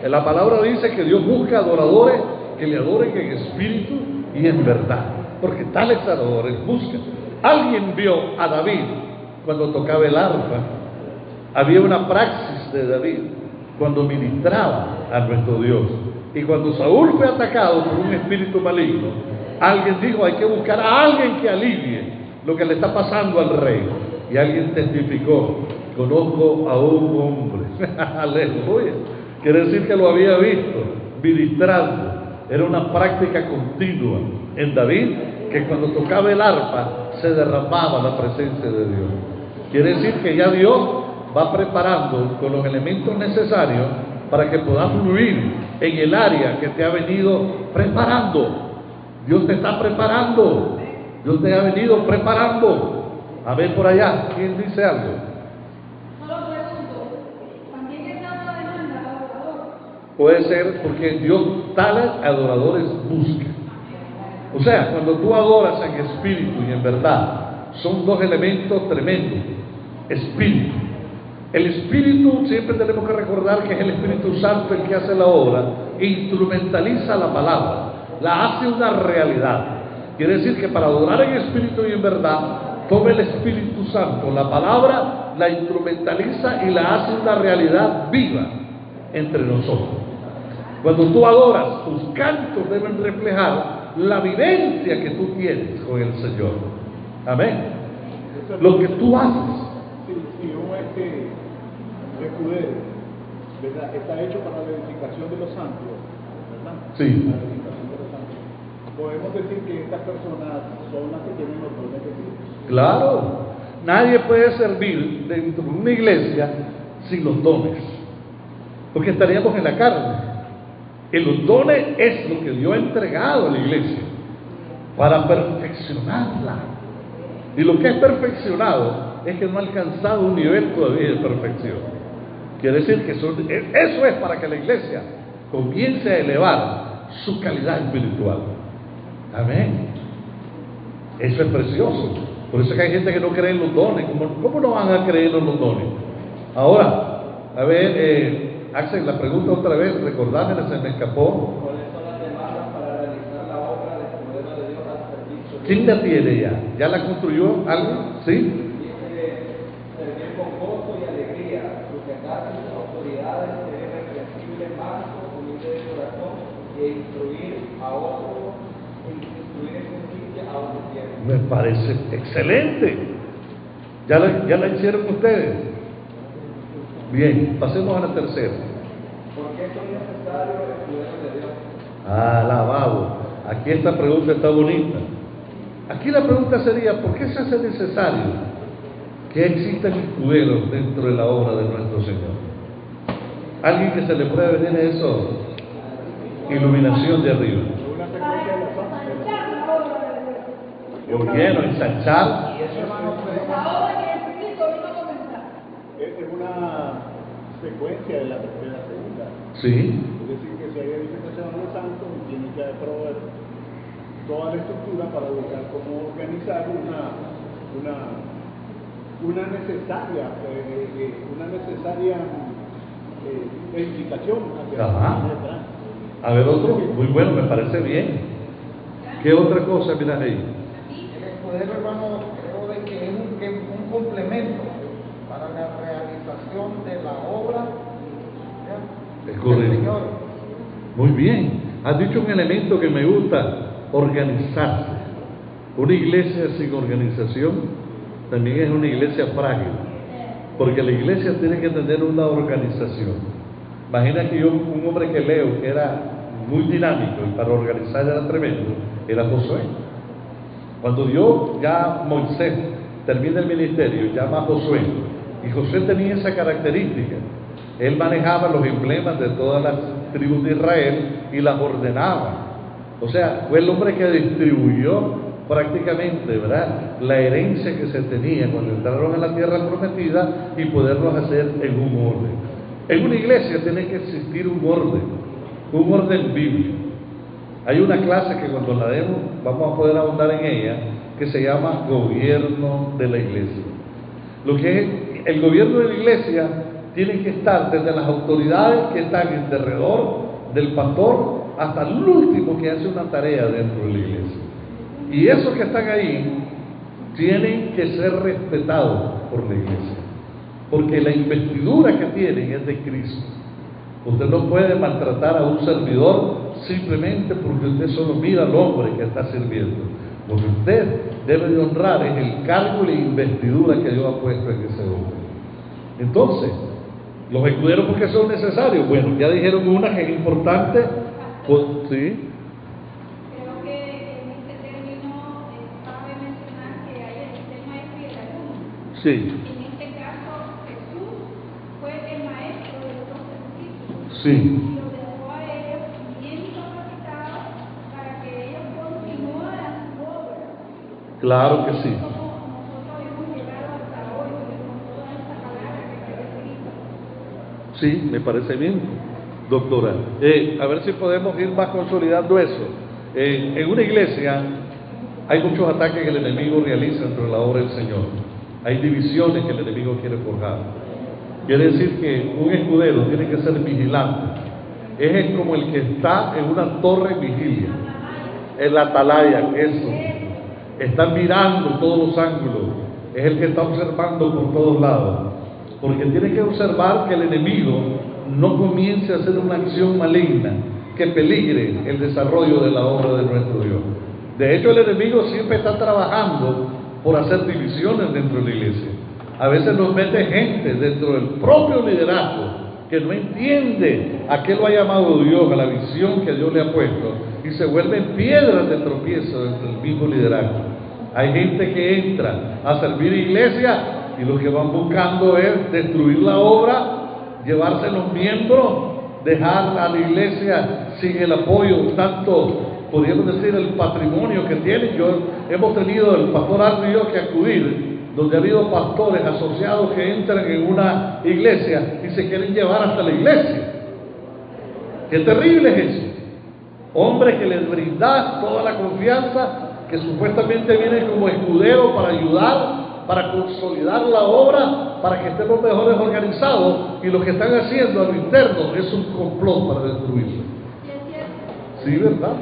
A: En la palabra dice que Dios busca adoradores que le adoren en espíritu y en verdad, porque tales adoradores buscan. Alguien vio a David cuando tocaba el arpa. Había una praxis de David cuando ministraba a nuestro Dios. Y cuando Saúl fue atacado por un espíritu maligno, alguien dijo: hay que buscar a alguien que alivie lo que le está pasando al rey. Y alguien testificó: conozco a un hombre. Aleluya. Quiere decir que lo había visto ministrando. Era una práctica continua en David, que cuando tocaba el arpa se derramaba la presencia de Dios. Quiere decir que ya Dios va preparando con los elementos necesarios para que puedas fluir en el área que te ha venido preparando. Dios te está preparando. Dios te ha venido preparando. A ver por allá, ¿quién dice algo?
B: Solo pregunto, ¿también es dada la demanda al adorador?
A: Puede ser porque Dios tales adoradores busca. O sea, cuando tú adoras en espíritu y en verdad, son dos elementos tremendos. Espíritu. El espíritu, siempre tenemos que recordar que es el Espíritu Santo el que hace la obra, e instrumentaliza la palabra, la hace una realidad. Quiere decir que para adorar en espíritu y en verdad, toma el Espíritu Santo, la palabra, la instrumentaliza y la hace una realidad viva entre nosotros. Cuando tú adoras, tus cantos deben reflejar la vivencia que tú tienes con el Señor. Amén. Lo que tú haces.
D: Si un escudero, ¿verdad?, está hecho para la edificación de los santos, ¿verdad?
A: Sí.
D: La edificación de los santos. Podemos decir que estas personas son las que tienen los dones de Dios.
A: Claro. Nadie puede servir dentro de una iglesia sin los dones, porque estaríamos en la carne. Y los dones es lo que Dios ha entregado a la iglesia para perfeccionarla, Y lo que es perfeccionado es que no ha alcanzado un nivel todavía de perfección. Quiere decir que eso es para que la iglesia comience a elevar su calidad espiritual. Amén. Eso es precioso. Por eso es que hay gente que no cree en los dones. ¿Cómo no van a creer en los dones? Ahora, a ver, Axel, la pregunta otra vez, recordadme, se me escapó.
C: ¿Cuáles son las demandas para realizar la obra del poder de Dios al servicio?
A: ¿Quién la tiene ya? ¿Ya la construyó alguien? ¿Sí?
C: Dice, servir con gozo y alegría, sujetarse a sus autoridades, ser irreprensible, manso, humilde de corazón, e instruir a otros, instruir en justicia a donde quieren.
A: Me parece excelente. ¿Ya la hicieron ustedes? Bien, pasemos a la tercera.
C: ¿Por qué son necesarios los escuderos de Dios?
A: Alabado. Aquí esta pregunta está bonita. Aquí la pregunta sería, ¿por qué se hace necesario que existan escuderos dentro de la obra de nuestro Señor? ¿Alguien que se le pueda venir a eso? Iluminación de arriba.
D: Una secuencia de la zona.
B: Ensanchar la obra de Dios.
A: Muy bien, ensanchar.
B: La obra que Jesucristo vino a comenzar.
D: Es una secuencia de la segunda.
A: Sí.
D: Es decir, que si hay edificación de los santos, tiene que proveer toda la estructura para buscar cómo organizar una necesaria edificación hacia
A: Ajá.
D: atrás.
A: A ver, otro. Muy bueno, me parece bien. ¿Qué otra cosa miras ahí?
H: El escudero, hermano, creo de que es un complemento para la realización de la obra, ¿ya?,
A: Es correcto.
H: del Señor.
A: Muy bien. Has dicho un elemento que me gusta, organizarse. Una iglesia sin organización también es una iglesia frágil, porque la iglesia tiene que tener una organización. Imagina que un hombre que leo que era muy dinámico y para organizar era tremendo, era Josué. Cuando Moisés termina el ministerio, llama a Josué, y Josué tenía esa característica. Él manejaba los emblemas de todas las tribus de Israel y las ordenaba. O sea, fue el hombre que distribuyó prácticamente, ¿verdad?, la herencia que se tenía cuando entraron en la tierra prometida y poderlos hacer en un orden. En una iglesia tiene que existir un orden bíblico. Hay una clase que cuando la demos vamos a poder ahondar en ella, que se llama gobierno de la iglesia. Lo que es el gobierno de la iglesia tiene que estar desde las autoridades que están en derredor del pastor hasta el último que hace una tarea dentro de la iglesia. Y esos que están ahí tienen que ser respetados por la iglesia, porque la investidura que tienen es de Cristo. Usted no puede maltratar a un servidor simplemente porque usted solo mira al hombre que está sirviendo. Lo que usted debe de honrar es el cargo y la investidura que Dios ha puesto en ese hombre. Entonces, los escuderos, ¿por qué son necesarios? Bueno, ya dijeron una que es importante. Pues, sí.
B: Creo que en este término cabe mencionar que hay el maestro y el alumno.
A: Sí,
B: En este caso, Jesús fue el maestro de los dos discípulos.
A: sí,
B: Y los dejó a ellos bien capacitados para que ellos continuaran su obra.
A: claro que sí.
B: Como nosotros hemos llegado hasta hoy, con toda esta palabra que se ha escrito.
A: Sí, me parece bien, doctora. A ver si podemos ir más consolidando eso. En una iglesia hay muchos ataques que el enemigo realiza dentro de la obra del Señor. Hay divisiones que el enemigo quiere forjar. Quiere decir que un escudero tiene que ser vigilante. Es como el que está en una torre vigilia, en la atalaya, eso. Está mirando todos los ángulos. Es el que está observando por todos lados. Porque tiene que observar que el enemigo no comience a hacer una acción maligna que peligre el desarrollo de la obra de nuestro Dios. De hecho, el enemigo siempre está trabajando por hacer divisiones dentro de la iglesia. A veces nos mete gente dentro del propio liderazgo que no entiende a qué lo ha llamado Dios, a la visión que Dios le ha puesto, y se vuelven piedras de tropiezo dentro del mismo liderazgo. Hay gente que entra a servir iglesia y lo que van buscando es destruir la obra, llevarse los miembros, dejar a la iglesia sin el apoyo, tanto, podríamos decir, el patrimonio que tienen. Hemos tenido, el pastor Arno y yo, que acudir, donde ha habido pastores asociados que entran en una iglesia y se quieren llevar hasta la iglesia. Qué terrible es eso. Hombres que les brindas toda la confianza, que supuestamente vienen como escuderos para ayudar, para consolidar la obra, para que estemos mejores organizados, y lo que están haciendo a lo interno es un complot para destruirlo. Sí, ¿verdad?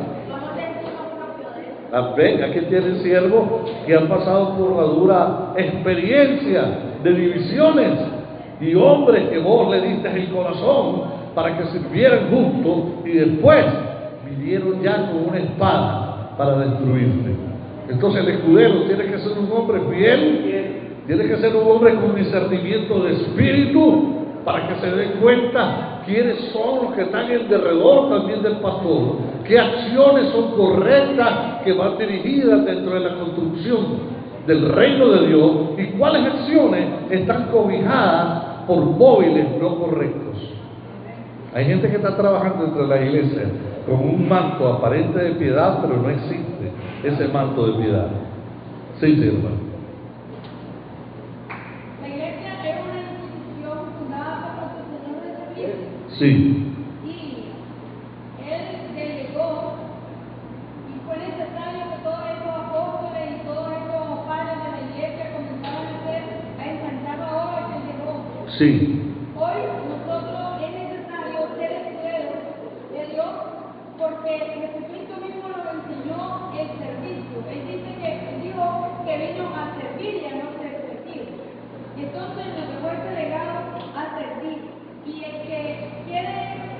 A: Ven, aquí tienen siervos que han pasado por la dura experiencia de divisiones, y hombres que vos le diste el corazón para que sirvieran juntos, y después vinieron ya con una espada para destruirte. Entonces el escudero tiene que ser un hombre fiel, tiene que ser un hombre con discernimiento de espíritu, para que se den cuenta quiénes son los que están en derredor también del pastor, qué acciones son correctas que van dirigidas dentro de la construcción del reino de Dios, y cuáles acciones están cobijadas por móviles no correctos. Hay gente que está trabajando entre la iglesia con un manto aparente de piedad, pero no existe ese manto de piedad. Sí, hermano.
B: La iglesia es una institución fundada por nuestro Señor Jesucristo.
A: Sí.
B: Y Él delegó, y fue necesario que todos estos apóstoles y todos estos padres de la iglesia comenzaran a ensanchar la obra que Él dejó.
A: Sí.
B: Hoy nosotros es necesario ser escuderos de Dios, porque Jesucristo mismo nos enseñó el servicio. Él dijo que vino a servir y a no ser servido. Entonces nos dejó este legado a servir. Y el que quiere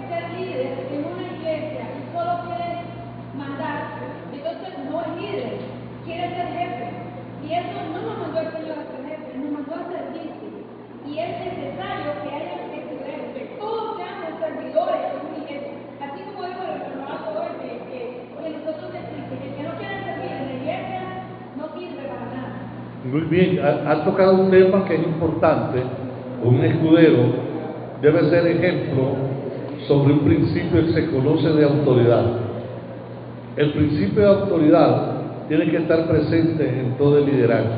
B: ser líder en una iglesia y solo quiere mandar, entonces no es líder, quiere ser jefe. Y eso no nos mandó el Señor a ser jefe, nos mandó a servir. Y es necesario que haya escuderos, que todos seamos servidores en una iglesia. Así como dijo el renovado hoy, que nosotros decimos que el que no quiere servir en la iglesia no sirve para nada.
A: Muy bien, ha tocado un tema que es importante. Un escudero debe ser ejemplo sobre un principio que se conoce de autoridad. El principio de autoridad tiene que estar presente en todo el liderazgo.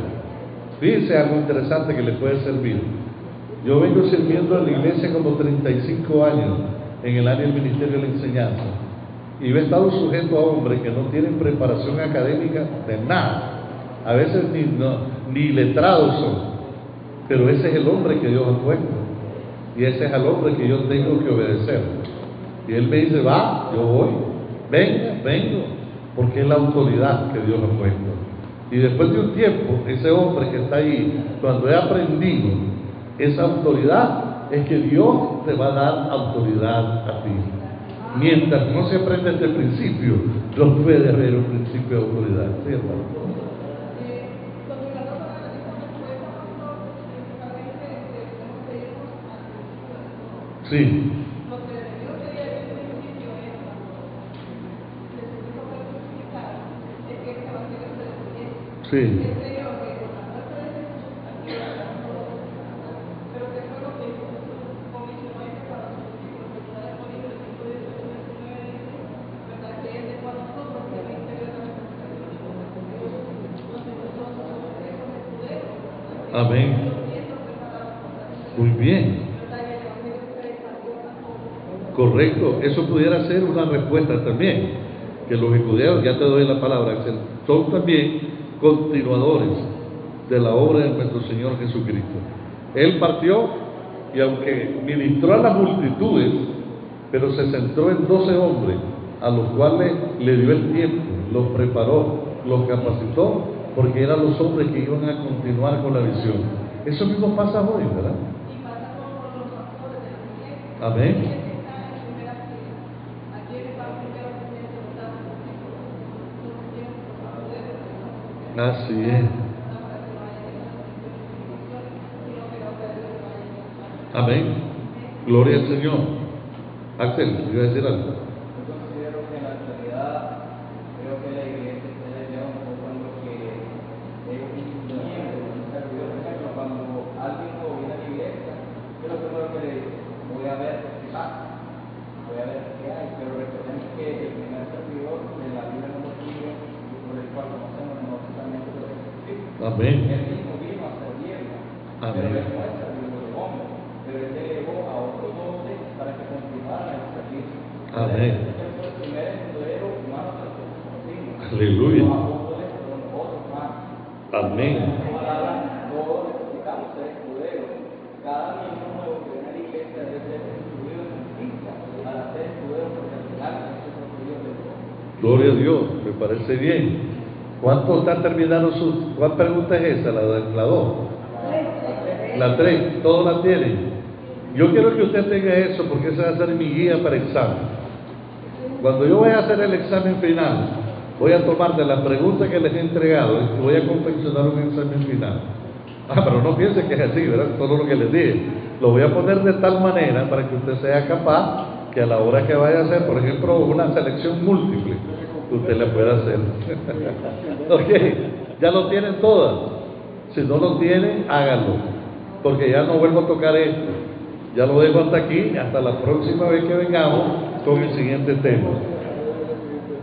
A: Fíjense algo interesante que le puede servir. Yo vengo sirviendo en la iglesia como 35 años en el área del ministerio de la enseñanza, y he estado sujeto a hombres que no tienen preparación académica de nada, a veces ni letrados son, pero ese es el hombre que Dios ha puesto, y ese es el hombre que yo tengo que obedecer. Y él me dice: va, yo voy, vengo, porque es la autoridad que Dios ha puesto. Y después de un tiempo, ese hombre que está ahí, cuando he aprendido esa autoridad, es que Dios te va a dar autoridad a ti. Mientras no se aprende este principio, no puede haber un principio de autoridad. ¿Sí, hermano? Sí. Sí. Amén. Muy bien. Correcto. Eso pudiera ser una respuesta también. Que los escuderos, ya te doy la palabra, Axel, son también continuadores de la obra de nuestro Señor Jesucristo. Él partió y aunque ministró a las multitudes, pero se centró en 12 hombres a los cuales le dio el tiempo, los preparó, los capacitó, porque eran los hombres que iban a continuar con la visión. Eso mismo pasa hoy, ¿verdad? Amén. Así es. Amén. Gloria al Señor. Axel, iba a decir algo.
C: Yo considero que en la actualidad creo que la iglesia se desvía un poco en lo que es un miembro, un servidor. Por ejemplo, cuando alguien nuevo viene a la iglesia, yo lo primero que le digo: voy a ver qué pasa, voy a ver qué hay, pero recordemos
A: Amén.
C: Él mismo vino a servirnos, pero
A: Amén.
C: él no es servidor de hombre, pero él elevó a otros 12 para que continuaran el servicio.
A: Amén.
C: Él fue el primer escudero más conocido.
A: Aleluya.
C: Los apóstoles fueron otros más.
A: Amén.
C: Todos necesitamos ser escuderos. Cada miembro nuevo que viene a la iglesia debe ser instruido en justicia para ser escudero, porque al final eso es lo que Dios le dio.
A: Gloria a Dios, me parece bien. ¿Cuántos están terminando su... ¿Cuál pregunta es esa? La 2. La 3, todos la tienen. Yo quiero que usted tenga eso porque esa va a ser mi guía para examen. Cuando yo vaya a hacer el examen final, voy a tomar de las preguntas que les he entregado y voy a confeccionar un examen final. Pero no piensen que es así, ¿verdad? Todo lo que les dije. Lo voy a poner de tal manera para que usted sea capaz que a la hora que vaya a hacer, por ejemplo, una selección múltiple, usted la pueda hacer. Ok, ya lo tienen todas. Si no lo tienen, háganlo, porque ya no vuelvo a tocar esto. Ya lo dejo hasta aquí, hasta la próxima vez que vengamos con el siguiente tema.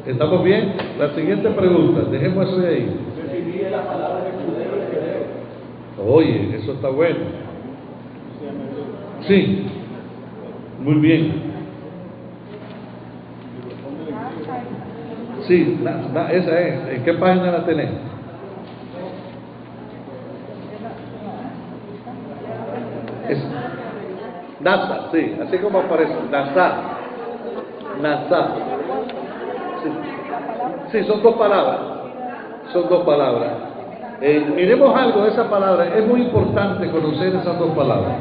A: ¿Estamos bien? La siguiente pregunta, dejemos eso de ahí.
D: Definí la palabra escudero y heredero.
A: Oye, eso está bueno. Sí, muy bien. Sí, esa es. ¿En qué página la tenés? Es Nazar, sí, así como aparece. Nazar. Nazar. Sí, son dos palabras. Son dos palabras. Miremos algo de esa palabra. Es muy importante conocer esas dos palabras.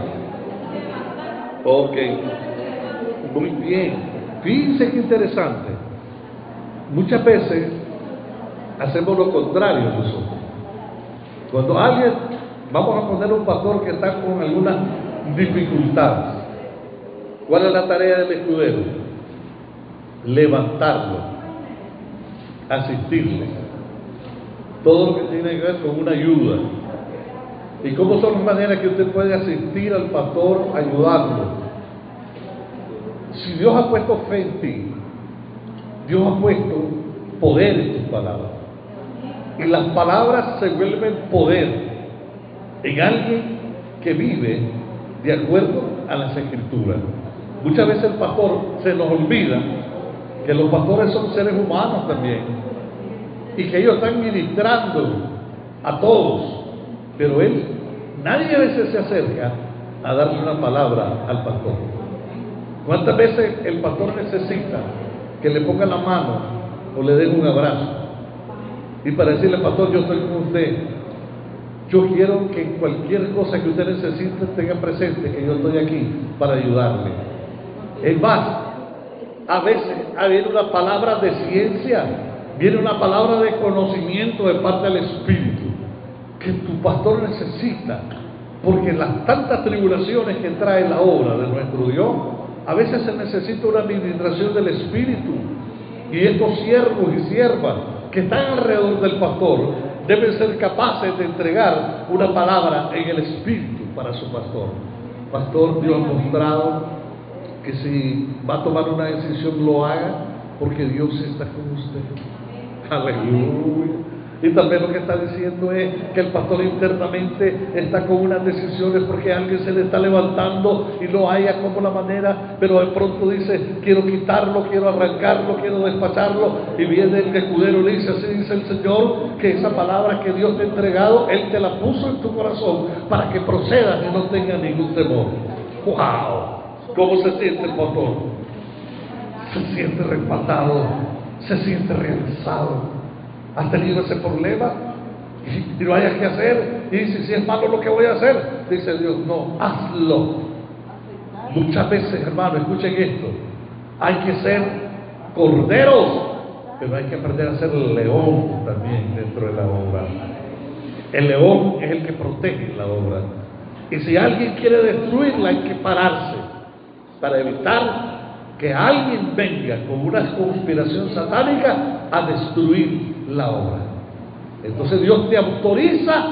A: Ok. Muy bien. Fíjense qué interesante. Muchas veces hacemos lo contrario nosotros. Cuando alguien, vamos a poner un pastor que está con algunas dificultades, ¿cuál es la tarea del escudero? Levantarlo, asistirle. Todo lo que tiene que ver con una ayuda. ¿Y cómo son las maneras que usted puede asistir al pastor, ayudarlo? Si Dios ha puesto fe en ti, Dios ha puesto poder en tus palabras. Y las palabras se vuelven poder en alguien que vive de acuerdo a las Escrituras. Muchas veces el pastor se nos olvida que los pastores son seres humanos también y que ellos están ministrando a todos, pero nadie a veces se acerca a darle una palabra al pastor. ¿Cuántas veces el pastor necesita que le ponga la mano o le den un abrazo y para decirle, pastor, yo estoy con usted, yo quiero que cualquier cosa que usted necesite tenga presente que yo estoy aquí para ayudarle? Es más, a veces viene una palabra de ciencia, viene una palabra de conocimiento de parte del Espíritu que tu pastor necesita, porque las tantas tribulaciones que trae la obra de nuestro Dios, a veces se necesita una administración del Espíritu. Y estos siervos y siervas que están alrededor del pastor deben ser capaces de entregar una palabra en el Espíritu para su pastor. Pastor, Dios ha mostrado que si va a tomar una decisión lo haga, porque Dios está con usted. Aleluya. Y también lo que está diciendo es que el pastor internamente está con unas decisiones porque alguien se le está levantando y no haya como la manera, pero de pronto dice, quiero quitarlo, quiero arrancarlo, quiero despacharlo, y viene el escudero y le dice, así dice el Señor, que esa palabra que Dios te ha entregado, Él te la puso en tu corazón para que procedas y no tengas ningún temor. ¡Wow! ¿Cómo se siente el pastor? Se siente respaldado, se siente realizado. ¿Has tenido ese problema? Y no hayas que hacer. Y dice, si es malo lo que voy a hacer, dice Dios, no, hazlo. Muchas veces, hermano, escuchen esto, hay que ser corderos, pero hay que aprender a ser león también dentro de la obra. El león es el que protege la obra. Y si alguien quiere destruirla, hay que pararse para evitar que alguien venga con una conspiración satánica a destruir la obra. Entonces Dios te autoriza,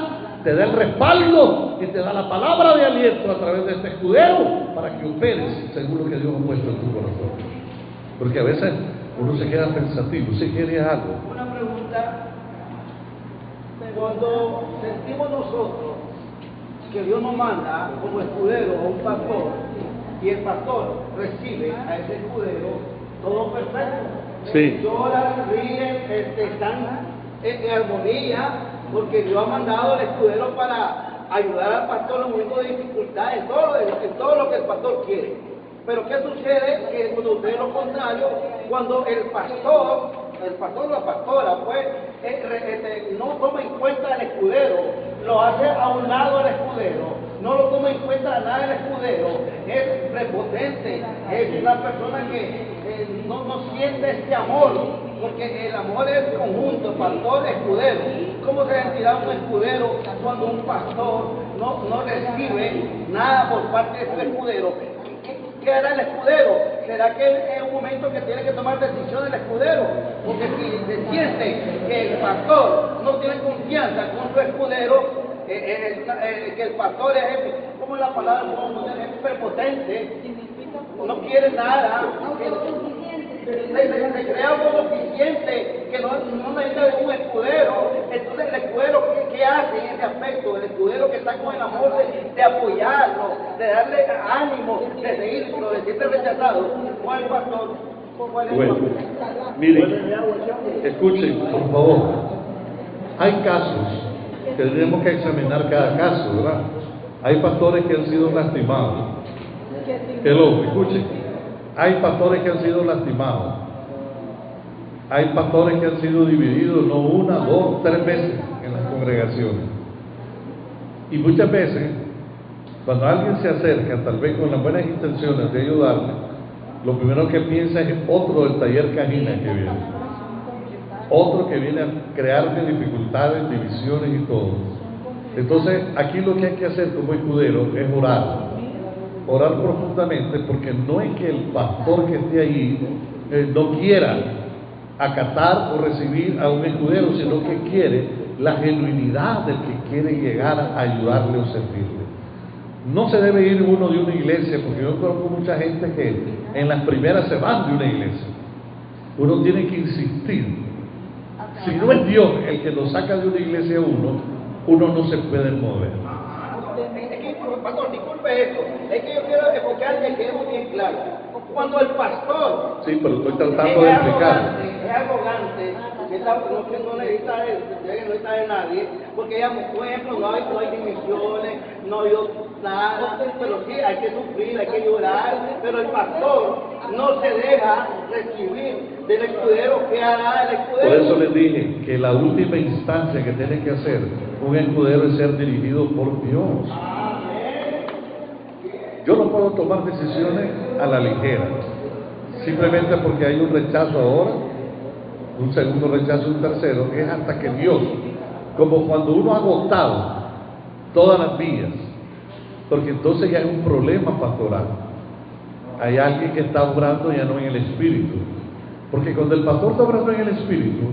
A: te da el respaldo y te da la palabra de aliento a través de este escudero para que operes según lo que Dios ha puesto en tu corazón. Porque a veces uno se queda pensativo, si quiere algo.
H: Una pregunta.
G: cuando sentimos nosotros que Dios nos manda como escudero a un pastor y el pastor recibe a ese escudero, todo perfecto.
A: Sí.
G: Lloran, ríen, están en armonía porque Dios ha mandado al escudero para ayudar al pastor en momentos de dificultad, en todo lo que el pastor quiere. Pero ¿qué sucede? Que cuando usted es lo contrario, cuando el pastor o la pastora, pues, no toma en cuenta al escudero, lo hace a un lado del escudero, no lo toma en cuenta nada del escudero, es prepotente, es una persona que no siente este amor, porque el amor es conjunto, pastor, escudero. ¿Cómo se sentirá un escudero cuando un pastor no recibe nada por parte de su escudero? ¿Qué hará el escudero? ¿Será que es un momento que tiene que tomar decisión el escudero? Porque si se siente que el pastor no tiene confianza con su escudero, que el pastor es, como la palabra, es prepotente, no quiere nada, se crea autosuficiente, que no necesita de un escudero. Entonces el escudero, ¿qué hace en ese aspecto? El escudero que está con el amor de apoyarlo, de darle ánimo, de seguirlo, de siempre rechazado. ¿Cuál es el pastor? ¿Cuál es el
A: Bueno,
G: pastor?
A: miren, escuchen, por favor. Hay casos que tenemos que examinar cada caso, ¿verdad? Hay pastores que han sido lastimados. Escuchen. Hay pastores que han sido lastimados. Hay pastores que han sido divididos, no una, dos, tres veces en las congregaciones. Y muchas veces, cuando alguien se acerca, tal vez con las buenas intenciones de ayudarle, lo primero que piensa es otro del taller Cajina que viene. Otro que viene a crearle dificultades, divisiones y todo. Entonces, aquí lo que hay que hacer como escudero es orar profundamente, porque no es que el pastor que esté ahí no quiera acatar o recibir a un escudero, sino que quiere la genuinidad del que quiere llegar a ayudarle o servirle. No se debe ir uno de una iglesia, porque yo conozco mucha gente que en las primeras se van de una iglesia. Uno tiene que insistir. Si no es Dios el que lo saca de una iglesia uno no se puede mover.
G: Pastor, disculpe esto, es que yo quiero enfocar que quedemos bien claro. Cuando el pastor
A: Sí, pero estoy tratando de explicar.
G: es arrogante, que no necesita de nadie, porque digamos, por ejemplo, no hay divisiones, no hay nada, pero sí hay que sufrir, hay que llorar, pero el pastor no se deja recibir del escudero. ¿Qué hará el escudero?
A: Por eso les dije que la última instancia que tiene que hacer un escudero es ser dirigido por Dios. Yo no puedo tomar decisiones a la ligera, simplemente porque hay un rechazo ahora, un segundo rechazo, un tercero. Es hasta que Dios, como cuando uno ha agotado todas las vías, porque entonces ya es un problema pastoral. Hay alguien que está obrando ya no en el espíritu, porque cuando el pastor está obrando en el espíritu,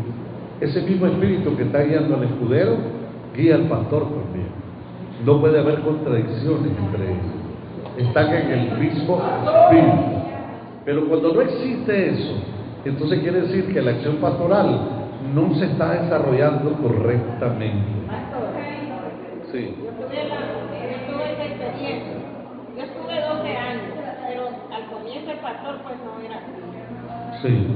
A: ese mismo espíritu que está guiando al escudero guía al pastor también. No puede haber contradicciones entre ellos, están en el mismo espíritu. Pero cuando no existe eso, entonces quiere decir que la acción pastoral no se está desarrollando correctamente. Sí.
B: Yo tuve esa experiencia. Yo estuve 12 años, pero al comienzo el pastor pues no era así.
A: Sí.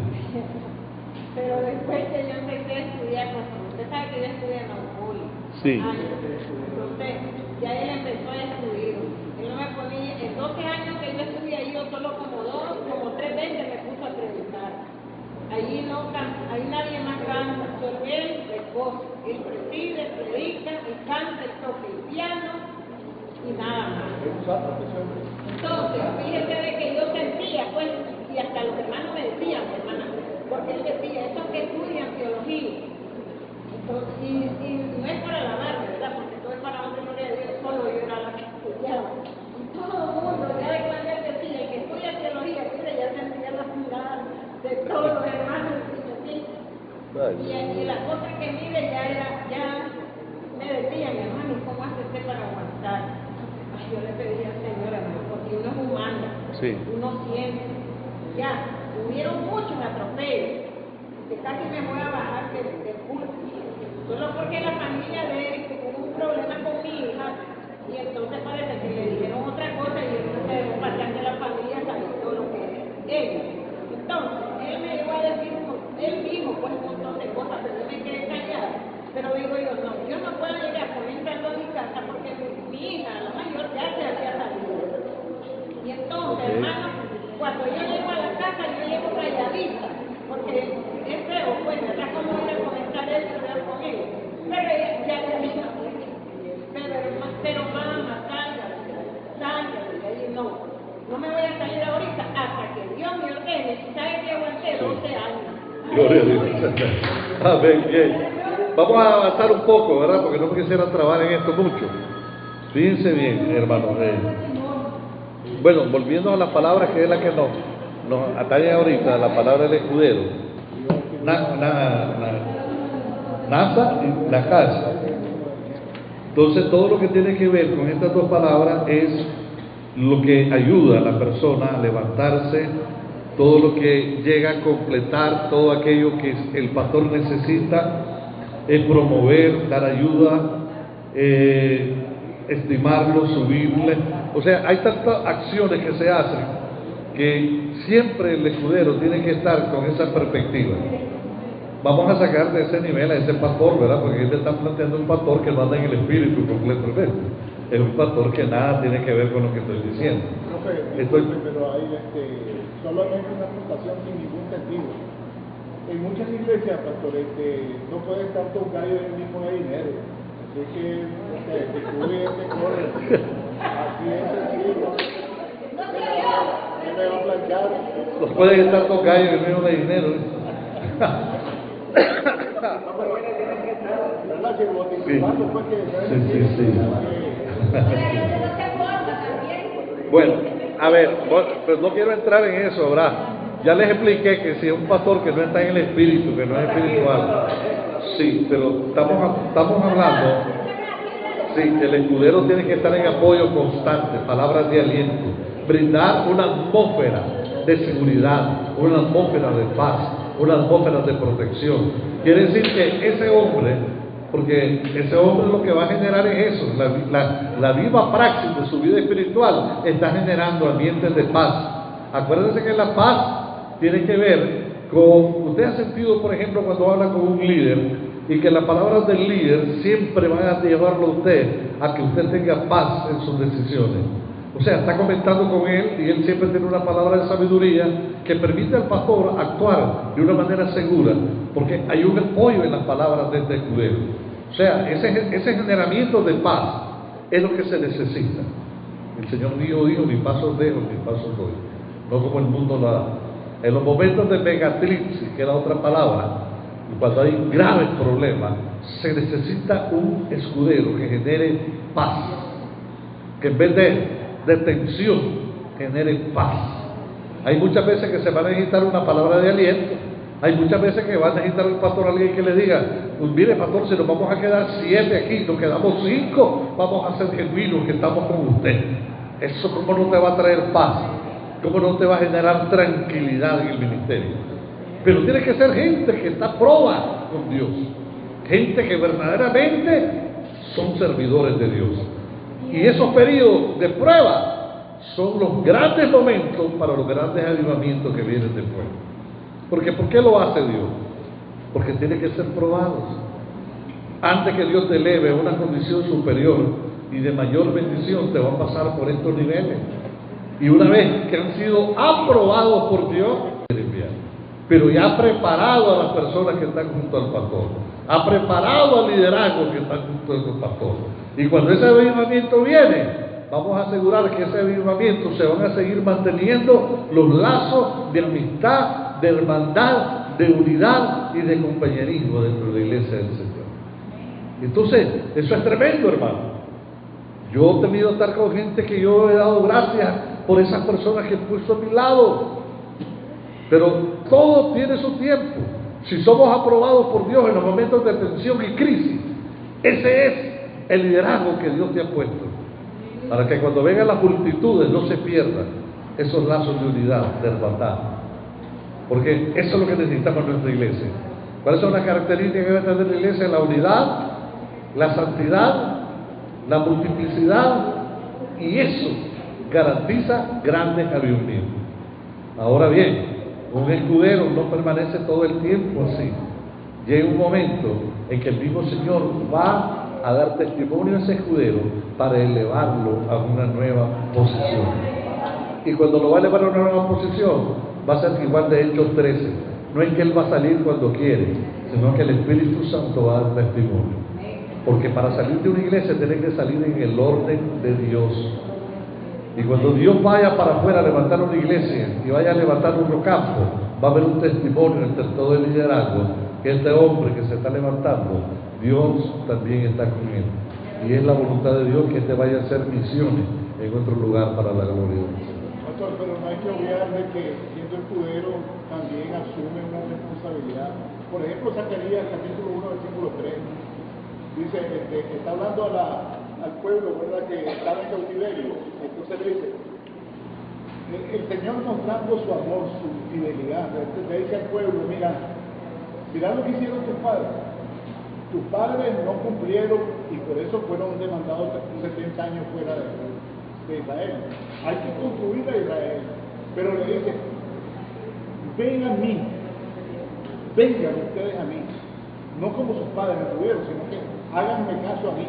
B: Pero después que yo empecé a estudiar, pues usted sabe que yo estudié en Aucul.
A: Sí.
B: Entonces, ya él empezó a estudiar. Él no me ponía, en 12 años que yo estudié ahí, yo solo como 3 veces me puso a predicar. Ahí nadie más canta, solo él, el esposo. Él preside, predica, él canta, él toca el piano y nada más. Entonces, fíjese de que yo sentía, pues, y hasta los hermanos me decían, hermana, porque él decía, estos que estudian teología, entonces, y no es para alabarme, ¿verdad? Porque todo es para honra y gloria de Dios, solo yo era la que estudiaba. Y todo el mundo, ya de cuando él decía, el que estudia teología, mira, ya sentía las miradas de todos los hermanos, y la cosa que mire ya me decían, hermano, ¿cómo hace usted para aguantar? Ay, yo le pedía al Señor, hermano, porque uno es humano,
A: Sí.
B: uno siente. Ya, hubieron muchos atropellos, que casi me voy a bajar del púlpito. Solo porque la familia de él tuvo un problema con mi hija y entonces parece que le dijeron otra cosa y él no se dejó pasar de la familia sabiendo lo que es ella. Entonces, él me llegó a decir, él mismo pues un montón de cosas, pero yo me quedé callada. Pero digo yo no puedo llegar por entrando a mi casa porque mi hija, la mayor, ya se había salido. Y entonces, hermano, cuando yo llego a la casa, yo llego calladita, porque es feo, pues, ¿verdad? Como ir a comentar eso con él. Pero ella ya le dijo, pero mamá, salga, y ahí no me voy a salir ahorita hasta que Dios me ordene. ¿Sabe que aguanté 12 años?
A: Gloria a Dios. Amén, bien. Vamos a avanzar un poco, ¿verdad? Porque no me quisiera trabar en esto mucho. Fíjense bien, hermanos. Bueno, volviendo a la palabra que es la que nos atañe ahorita, la palabra del escudero. Nasa y la casa. Entonces, todo lo que tiene que ver con estas dos palabras es lo que ayuda a la persona a levantarse, todo lo que llega a completar todo aquello que el pastor necesita, es promover, dar ayuda, estimarlo, subirle. O sea, hay tantas acciones que se hacen que siempre el escudero tiene que estar con esa perspectiva. Vamos a sacar de ese nivel a ese pastor, ¿verdad? Porque él está planteando un pastor que no anda en el espíritu completamente. Es un pastor que nada tiene que ver con lo que estoy diciendo.
D: Pero hay solamente una aportación sin ningún sentido. En muchas iglesias, pastor, no puede estar todo un gallo en el mismo dinero. Así que, te cubre, te corre. Así es sencillo. ¿Quién me va a planchar?
A: No pueden estar dos gallos en el mismo dinero. Sí. Bueno, a ver, pues no quiero entrar en eso, ¿verdad? Ya les expliqué que si es un pastor que no está en el espíritu, que no es espiritual, sí, pero estamos hablando, sí, que el escudero tiene que estar en apoyo constante, palabras de aliento, brindar una atmósfera de seguridad, una atmósfera de paz, una atmósfera de protección. Quiere decir que ese hombre, porque ese hombre lo que va a generar es eso, la viva praxis de su vida espiritual está generando ambientes de paz. Acuérdense que la paz tiene que ver con, usted ha sentido por ejemplo cuando habla con un líder y que las palabras del líder siempre van a llevarlo a usted a que usted tenga paz en sus decisiones. O sea, está comentando con él y él siempre tiene una palabra de sabiduría que permite al pastor actuar de una manera segura, porque hay un apoyo en las palabras de este escudero. O sea, ese generamiento de paz es lo que se necesita. El Señor dijo, mi paso dejo, mi paso doy, no como el mundo lo da. En los momentos de megatripsis, que era otra palabra, y cuando hay graves problemas, se necesita un escudero que genere paz, que en vez de tensión genere paz. Hay muchas veces que se va a necesitar una palabra de aliento, hay muchas veces que va a necesitar un pastor alguien que le diga, pues mire pastor, si nos vamos a quedar 7 aquí, nos quedamos 5, vamos a ser genuinos que estamos con usted. Eso cómo no te va a traer paz, cómo no te va a generar tranquilidad en el ministerio. Pero tiene que ser gente que está a prueba con Dios, gente que verdaderamente son servidores de Dios. Y esos periodos de prueba son los grandes momentos para los grandes avivamientos que vienen después. Porque ¿por qué lo hace Dios? Porque tiene que ser probados. Antes que Dios te eleve a una condición superior y de mayor bendición, te va a pasar por estos niveles. Y una vez que han sido aprobados por Dios, pero ya ha preparado a las personas que están junto al pastor, ha preparado al liderazgo que está junto al pastor. Y cuando ese avivamiento viene, vamos a asegurar que ese avivamiento se van a seguir manteniendo los lazos de amistad, de hermandad, de unidad y de compañerismo dentro de la iglesia del Señor. Entonces, eso es tremendo, hermano. Yo he tenido que estar con gente que yo he dado gracias por esas personas que he puesto a mi lado. Pero todo tiene su tiempo. Si somos aprobados por Dios en los momentos de tensión y crisis, ese es el liderazgo que Dios te ha puesto, para que cuando vengan las multitudes no se pierdan esos lazos de unidad, de hermandad, porque eso es lo que necesitamos en nuestra iglesia. ¿Cuáles son las características que debe tener la iglesia? La unidad, la santidad, la multiplicidad, y eso garantiza grandes avivamientos. Ahora bien, un escudero no permanece todo el tiempo así. Llega un momento en que el mismo Señor va a dar testimonio a ese escudero para elevarlo a una nueva posición. Y cuando lo va a elevar a una nueva posición, va a ser igual de Hechos 13. No es que Él va a salir cuando quiere, sino que el Espíritu Santo va a dar testimonio. Porque para salir de una iglesia tiene que salir en el orden de Dios. Y cuando Dios vaya para afuera a levantar una iglesia y vaya a levantar otro campo, va a haber un testimonio entre todo el liderazgo que este hombre que se está levantando, Dios también está con él. Y es la voluntad de Dios que este vaya a hacer misiones en otro lugar para la gloria de Dios.
D: Pastor, pero no hay que olvidar de que siendo escudero también asume una responsabilidad. Por ejemplo, Zacarías capítulo 1 versículo 3 dice, está hablando al pueblo, ¿verdad?, que estaba en cautiverio. Entonces le dice, el Señor mostrando su amor, su fidelidad, le dice al pueblo, mira lo que hicieron tus padres. Tus padres no cumplieron y por eso fueron demandados 70 años fuera de Israel. Hay que construir a Israel. Pero le dice, ven a mí, vengan ustedes a mí. No como sus padres no tuvieron, sino que háganme caso a mí.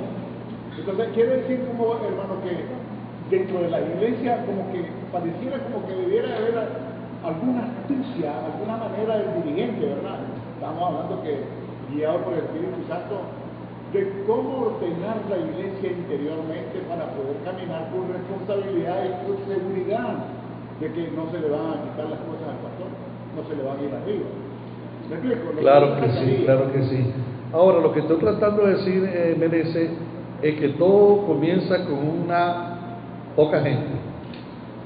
D: Entonces quiere decir, como hermano, que dentro de la iglesia como que pareciera como que debiera haber alguna astucia, alguna manera del dirigente, ¿verdad? Estamos hablando que guiado por el Espíritu Santo, de cómo ordenar la iglesia interiormente para poder caminar con responsabilidad y con seguridad de que no se le van a quitar las cosas al pastor, no se le van a ir arriba. ¿Me explico?
A: Claro que sí, claro que sí. Ahora, lo que estoy tratando de decir, Menezes, es que todo comienza con una poca gente.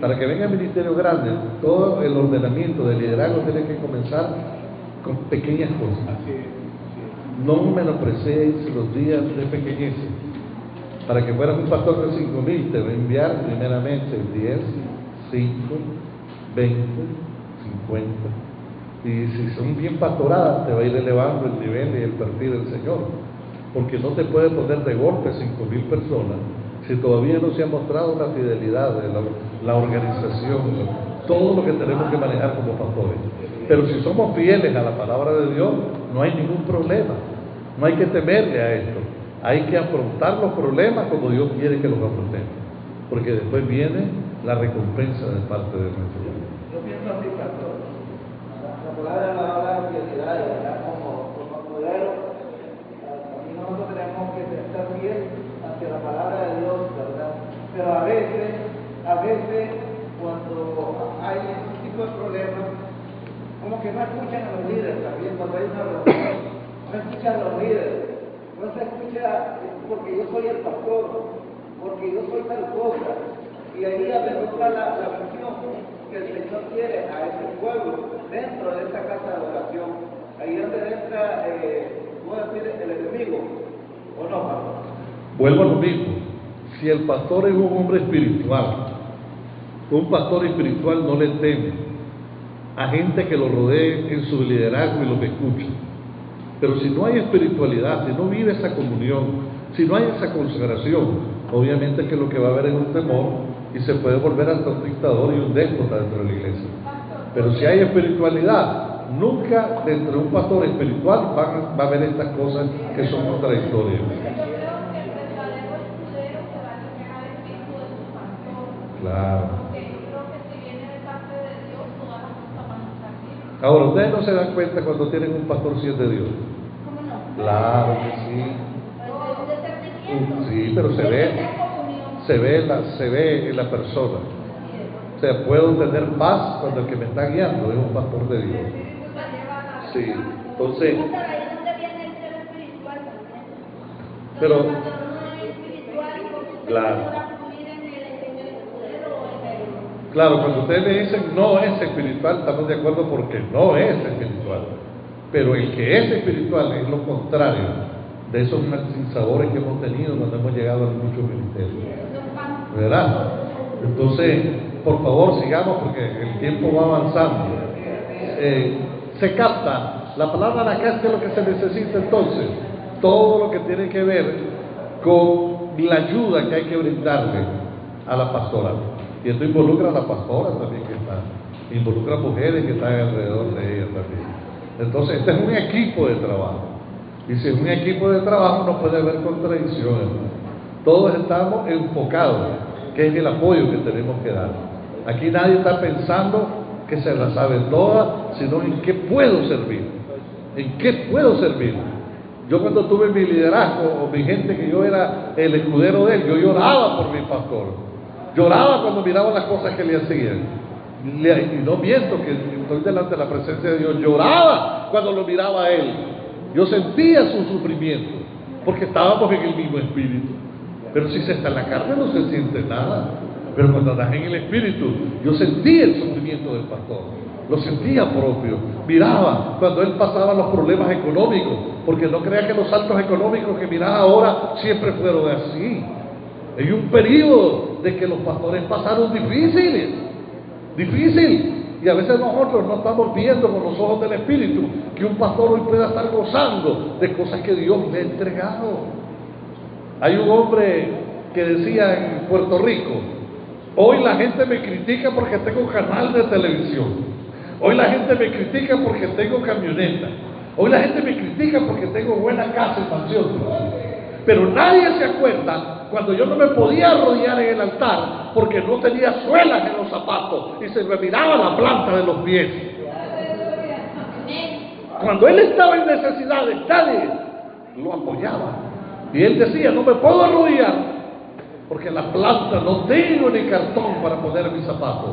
A: Para que venga el ministerio grande, todo el ordenamiento del liderazgo tiene que comenzar con pequeñas cosas.
D: Así es.
A: No menosprecéis los días de pequeñez. Para que fueras un pastor de 5,000, te va a enviar primeramente 10, 5, 20, 50. Y si son bien pastoradas, te va a ir elevando el nivel y el perfil del Señor. Porque no te puede poner de golpe 5,000 personas si todavía no se ha mostrado la fidelidad de la organización, todo lo que tenemos que manejar como pastores. Pero si somos fieles a la palabra de Dios, no hay ningún problema. No hay que temerle a esto. Hay que afrontar los problemas como Dios quiere que los afrontemos. Porque después viene la recompensa de parte de nuestro Dios.
G: Yo pienso así, pastor. La palabra no habla de fidelidad, ¿verdad? Como poder, también nosotros tenemos que estar fieles hacia la palabra de Dios, ¿verdad? Pero a veces, cuando hay ese tipo de problemas, como que no escuchan a los líderes también, cuando hay una reunión, no escuchan a los líderes, no se escucha porque yo soy el pastor, porque yo soy tal cosa, y ahí apertura la misión que el Señor quiere a ese pueblo dentro de esa casa de oración, ahí donde entra, ¿puedo decir, el enemigo? ¿O no, pastor?
A: Vuelvo a lo mismo. Si el pastor es un hombre espiritual, un pastor espiritual no le teme a gente que lo rodee en su liderazgo y lo que escucha. Pero si no hay espiritualidad, si no vive esa comunión, si no hay esa consagración, obviamente que lo que va a haber es un temor y se puede volver hasta un dictador y un déspota dentro de la iglesia. Pero si hay espiritualidad, nunca dentro de un pastor espiritual va a haber estas cosas que son contradictorias. Claro. Ahora, ustedes no se dan cuenta cuando tienen un pastor si es de Dios.
B: ¿Cómo no?
A: Claro que sí. Sí, pero se ve en la persona. O sea, puedo tener paz cuando el que me está guiando es un pastor de Dios. Sí, entonces. Pero, claro, cuando ustedes me dicen no es espiritual, estamos de acuerdo porque no es espiritual. Pero el que es espiritual es lo contrario de esos sinsabores que hemos tenido cuando hemos llegado a muchos ministerios. ¿Verdad? Entonces, por favor, sigamos porque el tiempo va avanzando. Se capta La palabra anacás, ¿qué es lo que se necesita entonces? Todo lo que tiene que ver con la ayuda que hay que brindarle a la pastora. Y esto involucra a la pastora también que está, involucra a mujeres que están alrededor de ella también. Entonces, este es un equipo de trabajo. Y si es un equipo de trabajo no puede haber contradicciones. Todos estamos enfocados, que es el apoyo que tenemos que dar. Aquí nadie está pensando que se la sabe toda, sino en qué puedo servir. ¿En qué puedo servir? Yo cuando tuve mi liderazgo, o mi gente, que yo era el escudero de él, yo lloraba por mi pastor. Lloraba cuando miraba las cosas que le hacían. Y no miento que estoy delante de la presencia de Dios. Lloraba cuando lo miraba a él. Yo sentía su sufrimiento, porque estábamos en el mismo espíritu. Pero si se está en la carne no se siente nada. Pero cuando andas en el espíritu, yo sentía el sufrimiento del pastor. Lo sentía propio. Miraba cuando él pasaba los problemas económicos, porque no crea que los saltos económicos que miraba ahora siempre fueron así. Hay un periodo de que los pastores pasaron difícil. Y a veces nosotros no estamos viendo con los ojos del espíritu que un pastor hoy pueda estar gozando de cosas que Dios le ha entregado. Hay un hombre que decía en Puerto Rico: hoy la gente me critica porque tengo canal de televisión. Hoy la gente me critica porque tengo camioneta. Hoy la gente me critica porque tengo buena casa y mansión. Pero nadie se acuerda cuando yo no me podía arrodillar en el altar porque no tenía suelas en los zapatos y se me miraba la planta de los pies. Cuando él estaba en necesidades, nadie lo apoyaba. Y él decía: no me puedo arrodillar porque la planta no tengo ni cartón para poner mis zapatos.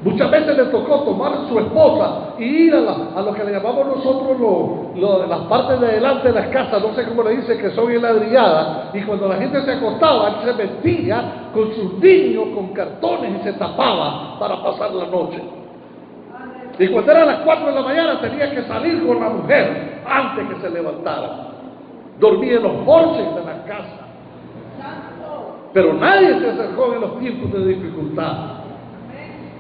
A: Muchas veces le tocó tomar a su esposa y ir a lo que le llamamos nosotros las partes de delante de las casas, no sé cómo le dice, que son enladrilladas, y cuando la gente se acostaba, él se metía con sus niños, con cartones, y se tapaba para pasar la noche. Y cuando eran las 4 de la mañana tenía que salir con la mujer antes que se levantara. Dormía en los porches de la casa. Pero nadie se acercó en los tiempos de dificultad.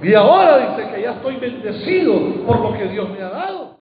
A: Y ahora dice que ya estoy bendecido por lo que Dios me ha dado.